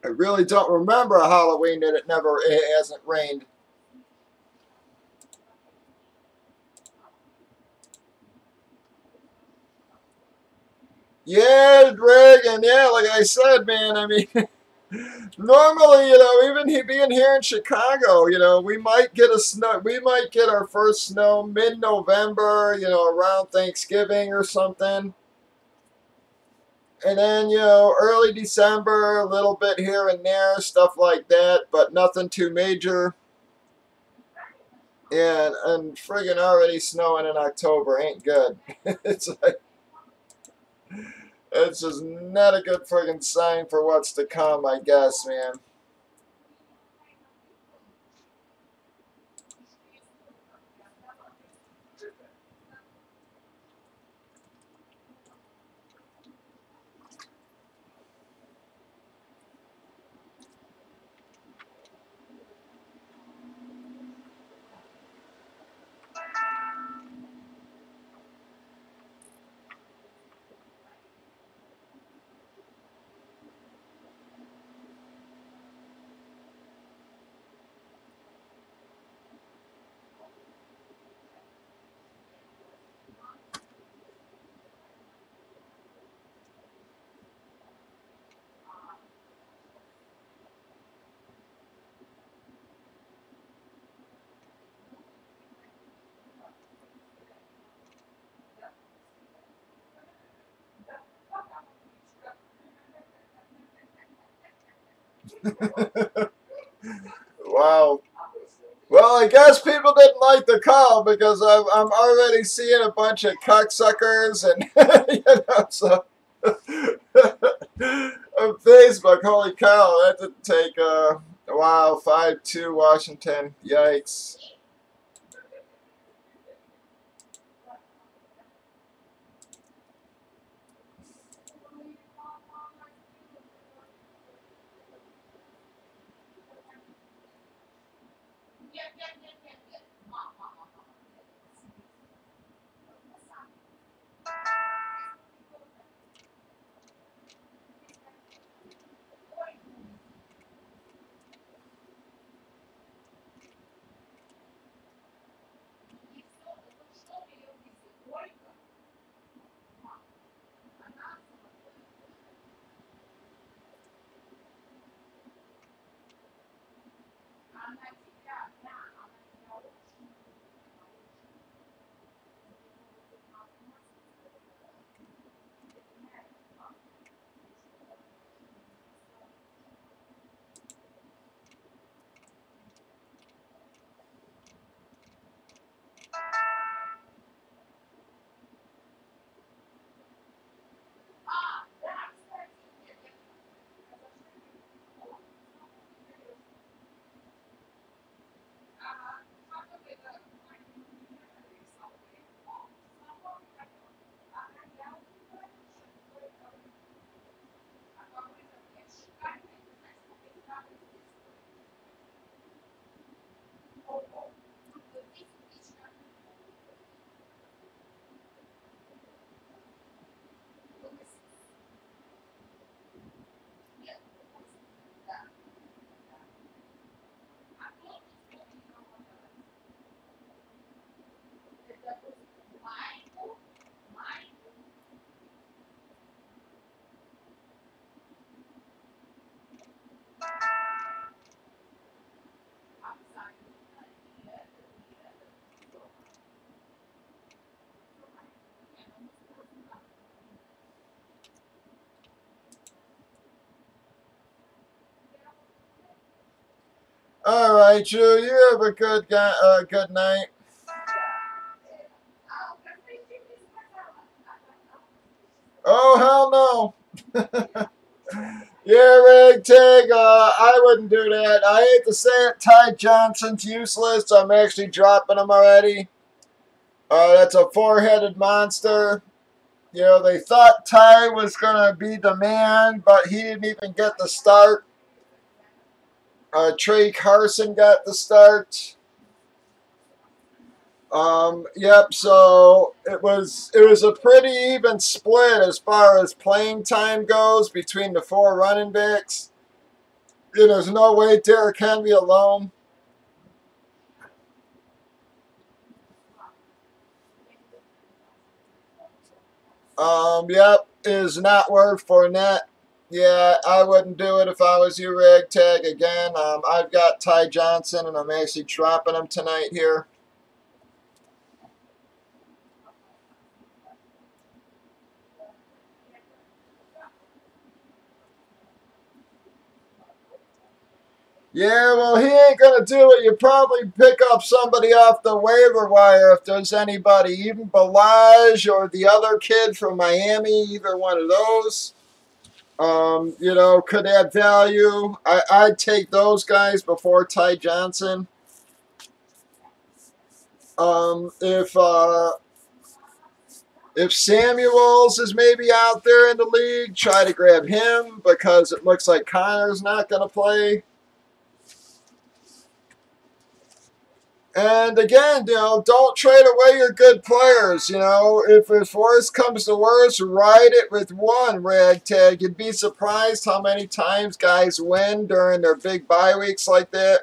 I really don't remember a Halloween that it hasn't rained. Yeah, Dragon. Yeah, like I said, man. I mean, normally, even being here in Chicago, we might get we might get our first snow mid-November, around Thanksgiving or something. And then, early December, a little bit here and there, stuff like that, but nothing too major. And friggin' already snowing in October ain't good. It's like, it's just not a good friggin' sign for what's to come, I guess, man. Wow. Well, I guess people didn't like the call because I'm already seeing a bunch of cocksuckers and so on Facebook. Holy cow, that didn't take wow, 5-2 Washington. Yikes. All right, Drew. You have a good good night. Oh hell no. Yeah, Ragtag, I wouldn't do that. I hate to say it, Ty Johnson's useless. I'm actually dropping him already. That's a four-headed monster. You know, they thought Ty was going to be the man, but he didn't even get the start. Trey Carson got the start. Yep, so it was a pretty even split as far as playing time goes between the four running backs. You know, there's no way Derrick Henry alone. Yep, is not worth Fournette. Yeah, I wouldn't do it if I was you, Ragtag. Again, I've got Ty Johnson, and I'm actually dropping him tonight here. Yeah, well, he ain't going to do it. You probably pick up somebody off the waiver wire if there's anybody, even Balaj or the other kid from Miami, either one of those. You know, could add value. I'd take those guys before Ty Johnson. If Samuels is maybe out there in the league, try to grab him because it looks like Connor's not going to play. And again, you know, don't trade away your good players. You know, if worst comes to worst, ride it with one, Ragtag. You'd be surprised how many times guys win during their big bye weeks like that.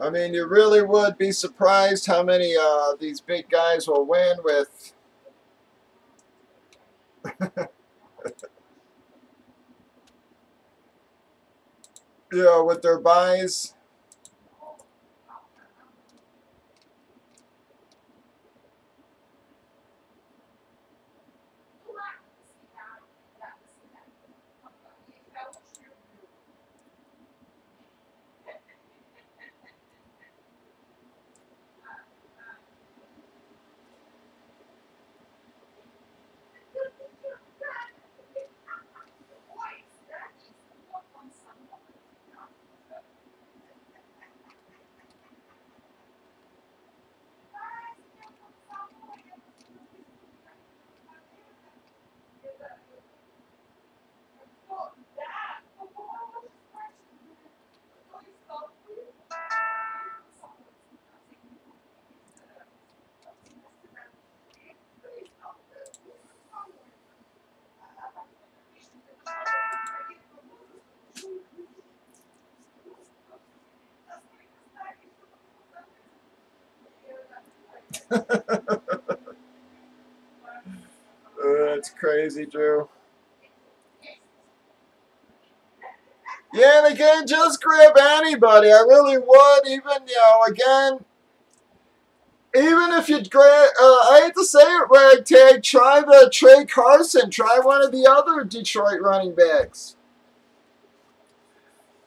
I mean, you really would be surprised how many these big guys will win with. You know, with their buys. That's crazy, Drew. Yeah, and again, just grab anybody. I really would. Even, you know, again, even if you grab, I hate to say it, Ragtag, try the Trey Carson. Try one of the other Detroit running backs.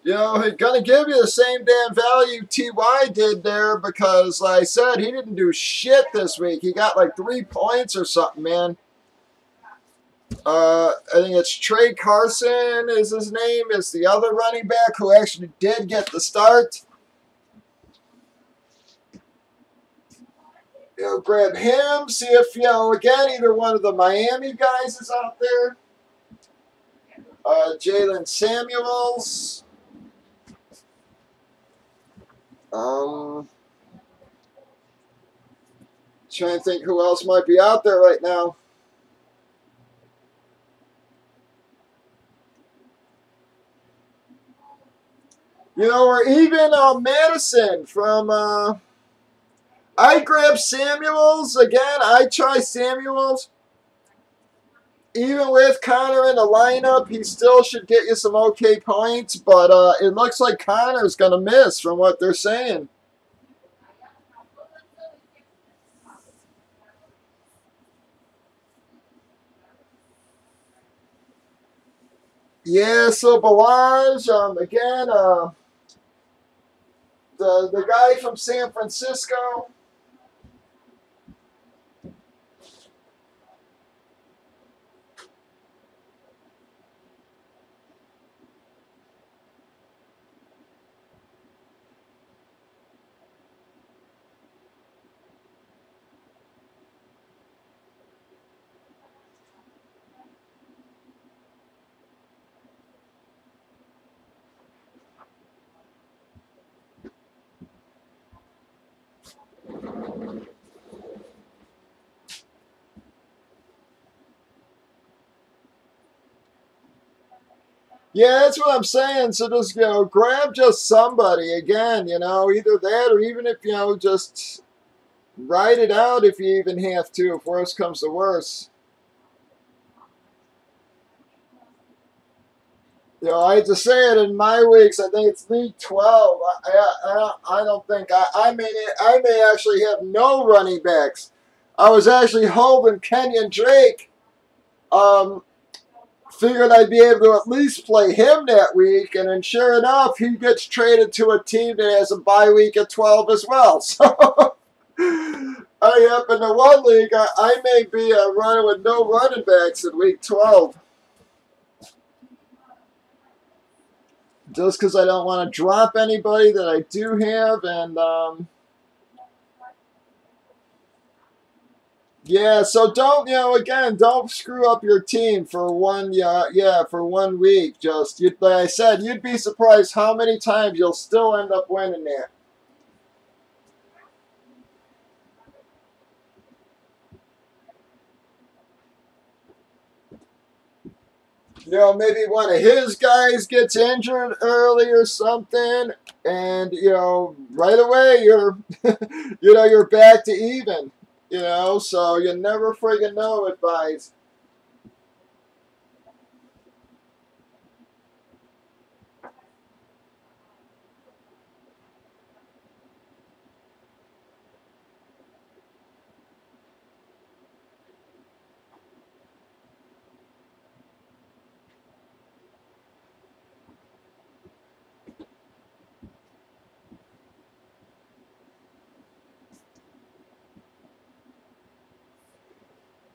You know, he's going to give you the same damn value T.Y. did there because, like I said, he didn't do shit this week. He got like 3 points or something, man. I think it's Trey Carson is his name. Is the other running back who actually did get the start. You know, grab him. See if, you know, again, either one of the Miami guys is out there. Jalen Samuels. Trying to think who else might be out there right now. You know, or even Madison from. I grab Samuels again. I try Samuels. Even with Connor in the lineup, he still should get you some okay points. But it looks like Connor's going to miss from what they're saying. Yeah, so Balaj, again, the guy from San Francisco. Yeah, that's what I'm saying. So just, grab just somebody again, either that or even if, just ride it out if you even have to, if worse comes to worse. I hate to say it, in my weeks, I think it's League 12. I don't think I may actually have no running backs. I was actually hoping Kenyon Drake. Figured I'd be able to at least play him that week, and then sure enough, he gets traded to a team that has a bye week at 12 as well. So I happen to one league, I may be running with no running backs in week 12. Just because I don't want to drop anybody that I do have, and yeah, so don't, again, don't screw up your team for for 1 week. Just, like I said, you'd be surprised how many times you'll still end up winning that. Maybe one of his guys gets injured early or something, and, right away you're, you're back to even, so you never friggin' know it, guys.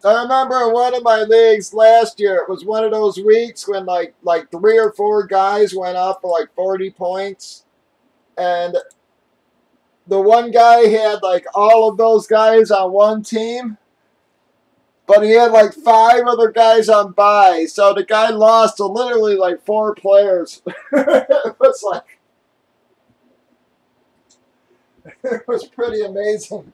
I remember in one of my leagues last year, it was one of those weeks when like 3 or 4 guys went up for like 40 points. And the one guy had like all of those guys on one team, but he had like 5 other guys on bye. So the guy lost to literally like 4 players. It was like, it was pretty amazing.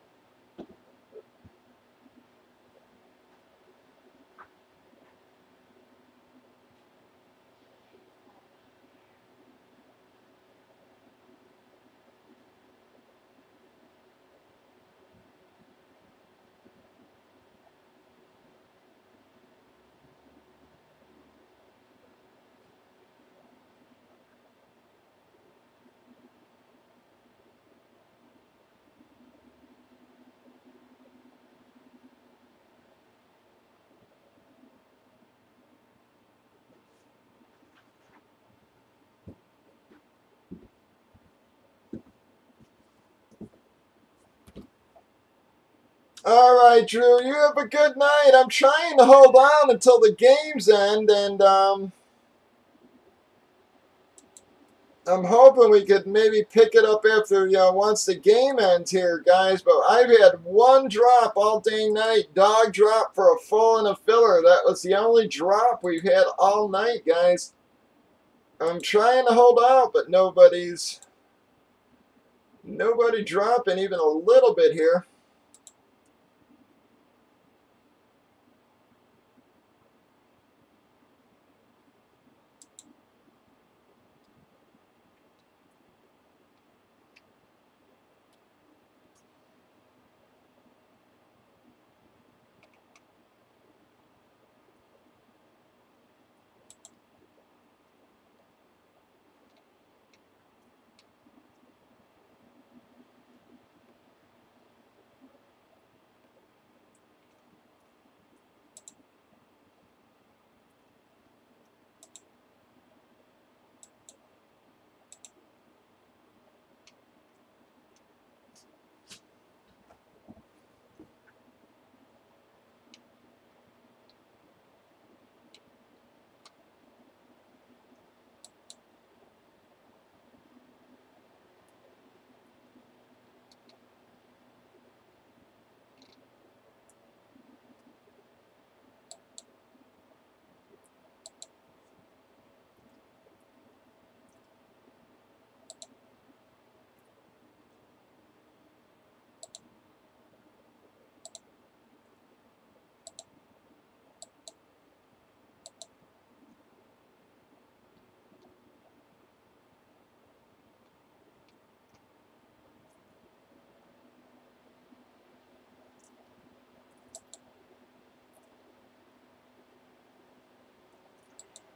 All right, Drew, you have a good night. I'm trying to hold on until the games end, and I'm hoping we could maybe pick it up after, once the game ends here, guys. But I've had 1 drop all day night. Dog drop for a full and a filler. That was the only drop we've had all night, guys. I'm trying to hold out, but nobody dropping even a little bit here.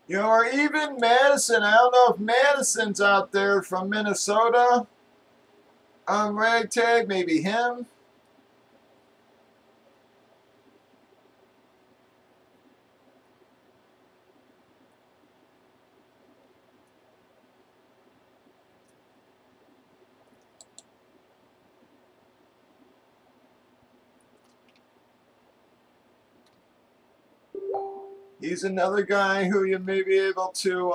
You know, or even Madison. I don't know if Madison's out there from Minnesota. Ragtag, maybe him. He's another guy who you may be able to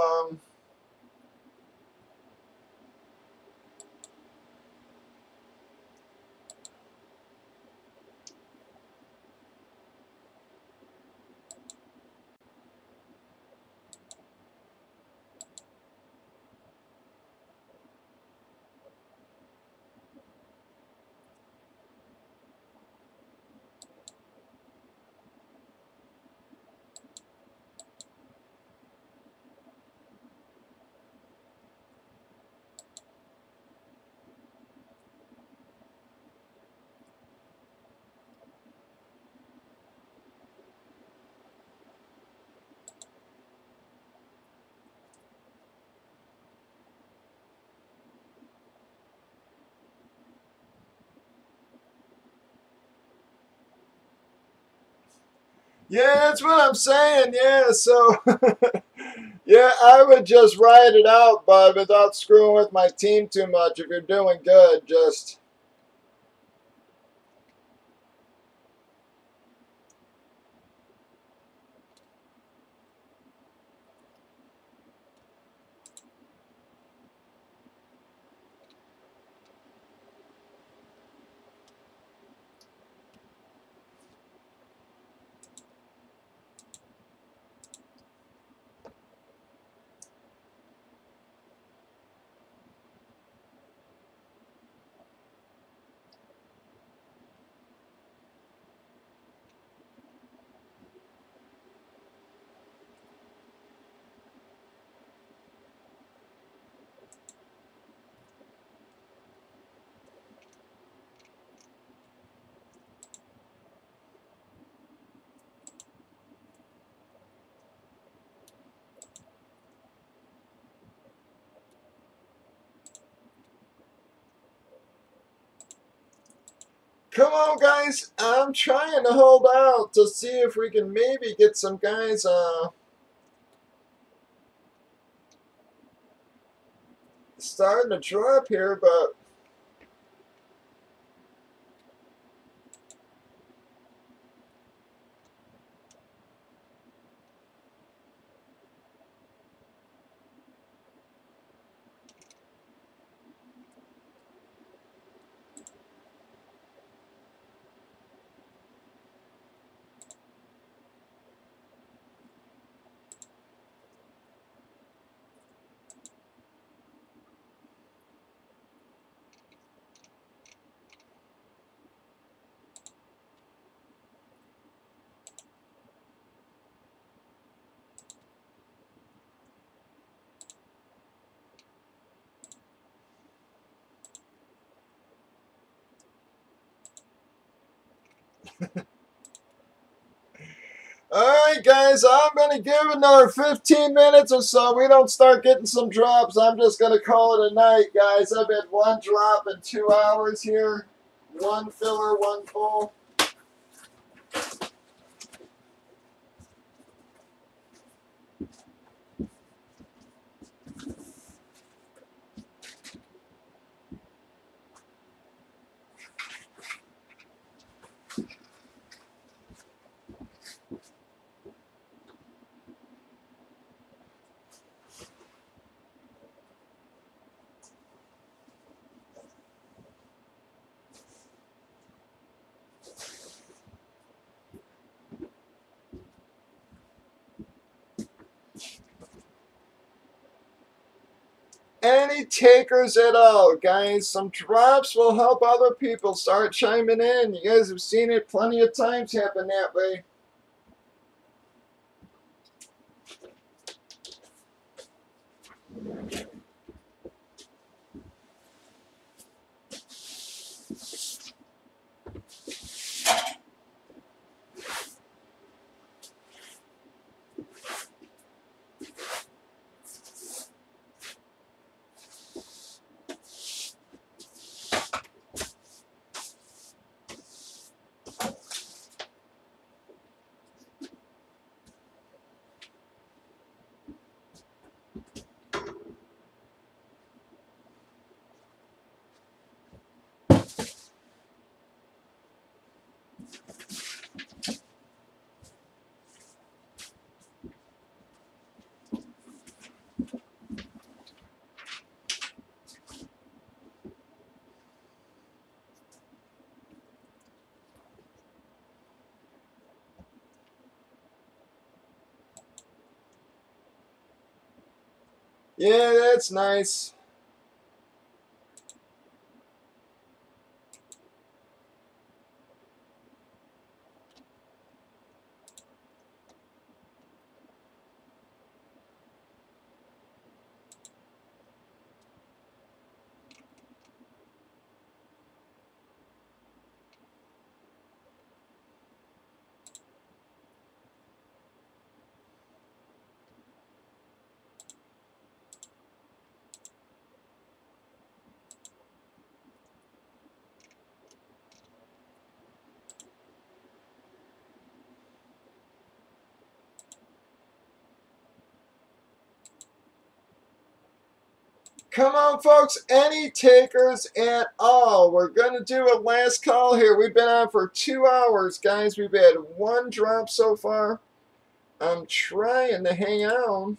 yeah, that's what I'm saying. Yeah, so yeah, I would just ride it out, bud, without screwing with my team too much. If you're doing good, just come on, guys. I'm trying to hold out to see if we can maybe get some guys starting to drop here, but alright, guys, I'm going to give another 15 minutes or so. We don't start getting some drops. I'm just going to call it a night, guys. I've had one drop in 2 hours here. One filler, one full. Any takers at all, guys? Some drops will help other people start chiming in. You guys have seen it plenty of times happen that way. Yeah, that's nice. Come on, folks. Any takers at all? We're going to do a last call here. We've been on for 2 hours, guys. We've had 1 drop so far. I'm trying to hang on.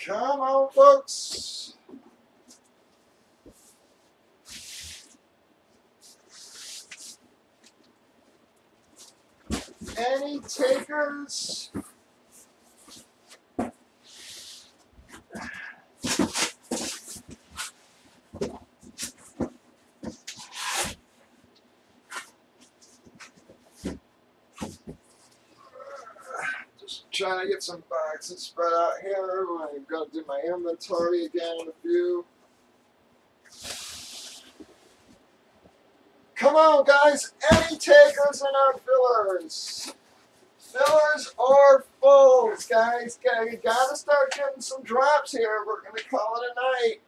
Come on, folks. Any takers? Just trying to get some boxes spread out here. I'm going to do my inventory again in a few. Come on, guys. Any takers in our fillers? Fillers or fulls, guys. You got to start getting some drops here. We're going to call it a night.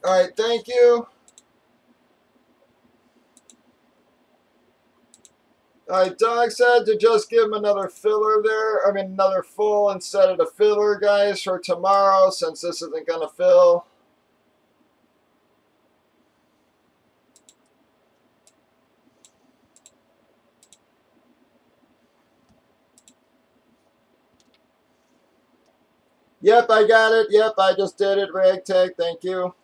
All right, thank you. All right, Doug said to just give him another filler there. I mean, another full instead of the filler, guys, for tomorrow, since this isn't going to fill. Yep, I got it. Yep, I just did it. Ragtag, thank you.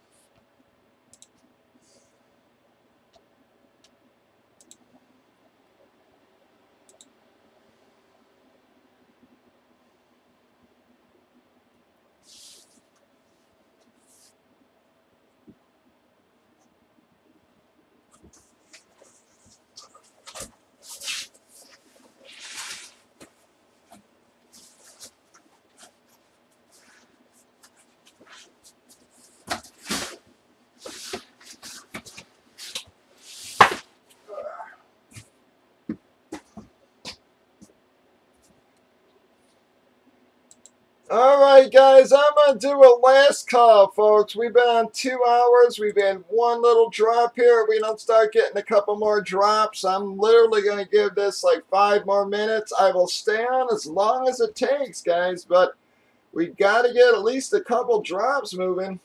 Alright guys, I'm going to do a last call, folks. We've been on 2 hours. We've had one little drop here. If we don't start getting a couple more drops, I'm literally going to give this like 5 more minutes. I will stay on as long as it takes, guys, but we got to get at least a couple drops moving.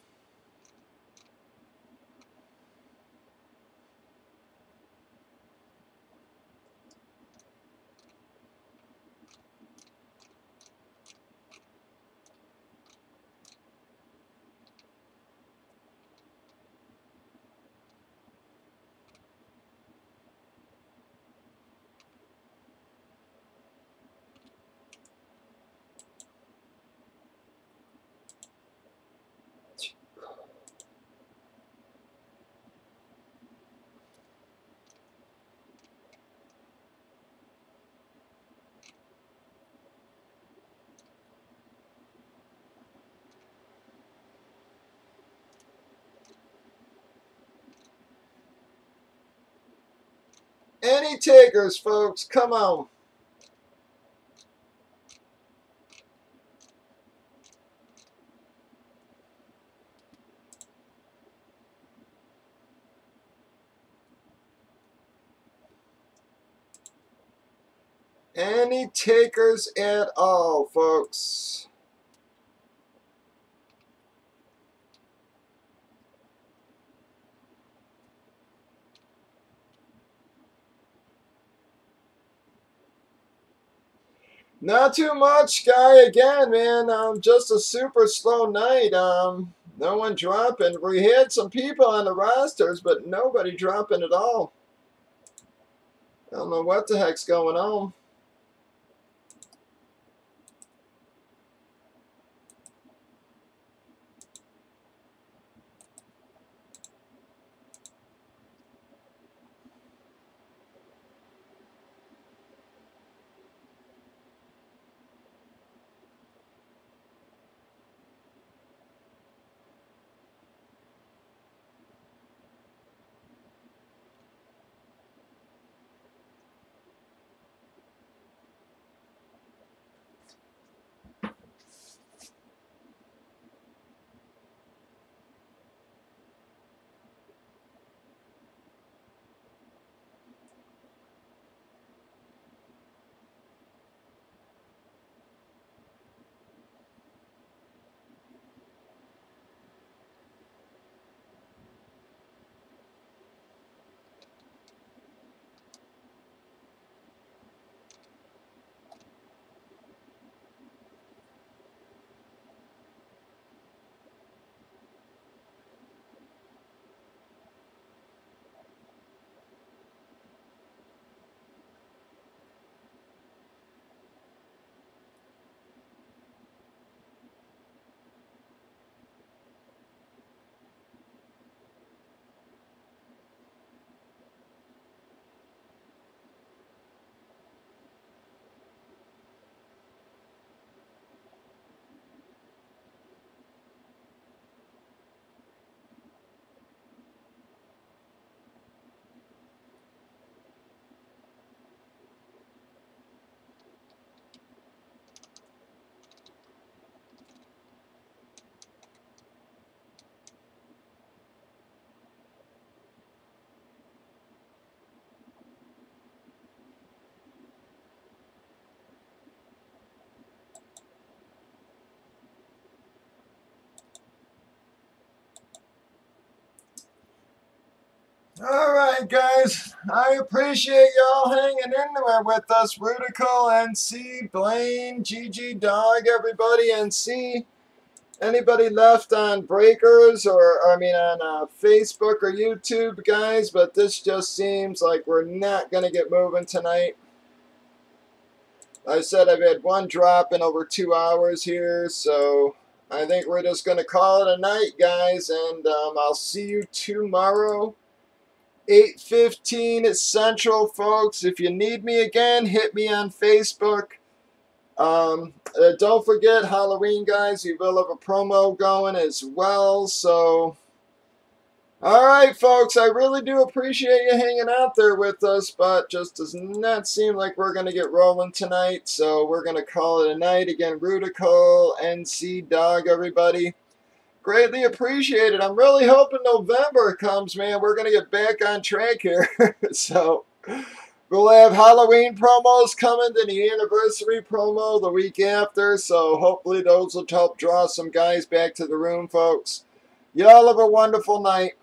Any takers, folks? Come on. Any takers at all, folks? Not too much, guy. Again, man. Just a super slow night. No one dropping. We had some people on the rosters, but nobody dropping at all. I don't know what the heck's going on. Alright, guys. I appreciate y'all hanging in there with us. Rudical, NC, Blaine, GG Dog, everybody, NC. Anybody left on Breakers or, I mean, on Facebook or YouTube, guys, but this just seems like we're not going to get moving tonight. I said I've had one drop in over 2 hours here, so I think we're just going to call it a night, guys, and I'll see you tomorrow. 8:15 Central, folks. If you need me again, hit me on Facebook. Don't forget Halloween, guys. We will have a promo going as well. So All right, folks, I really do appreciate you hanging out there with us, but just does not seem like we're going to get rolling tonight, so we're going to call it a night. Again, Rudical, NC Dog, everybody. Greatly appreciated. I'm really hoping November comes, man. We're going to get back on track here. So we'll have Halloween promos coming, then the anniversary promo the week after, so hopefully those will help draw some guys back to the room, folks. Y'all have a wonderful night.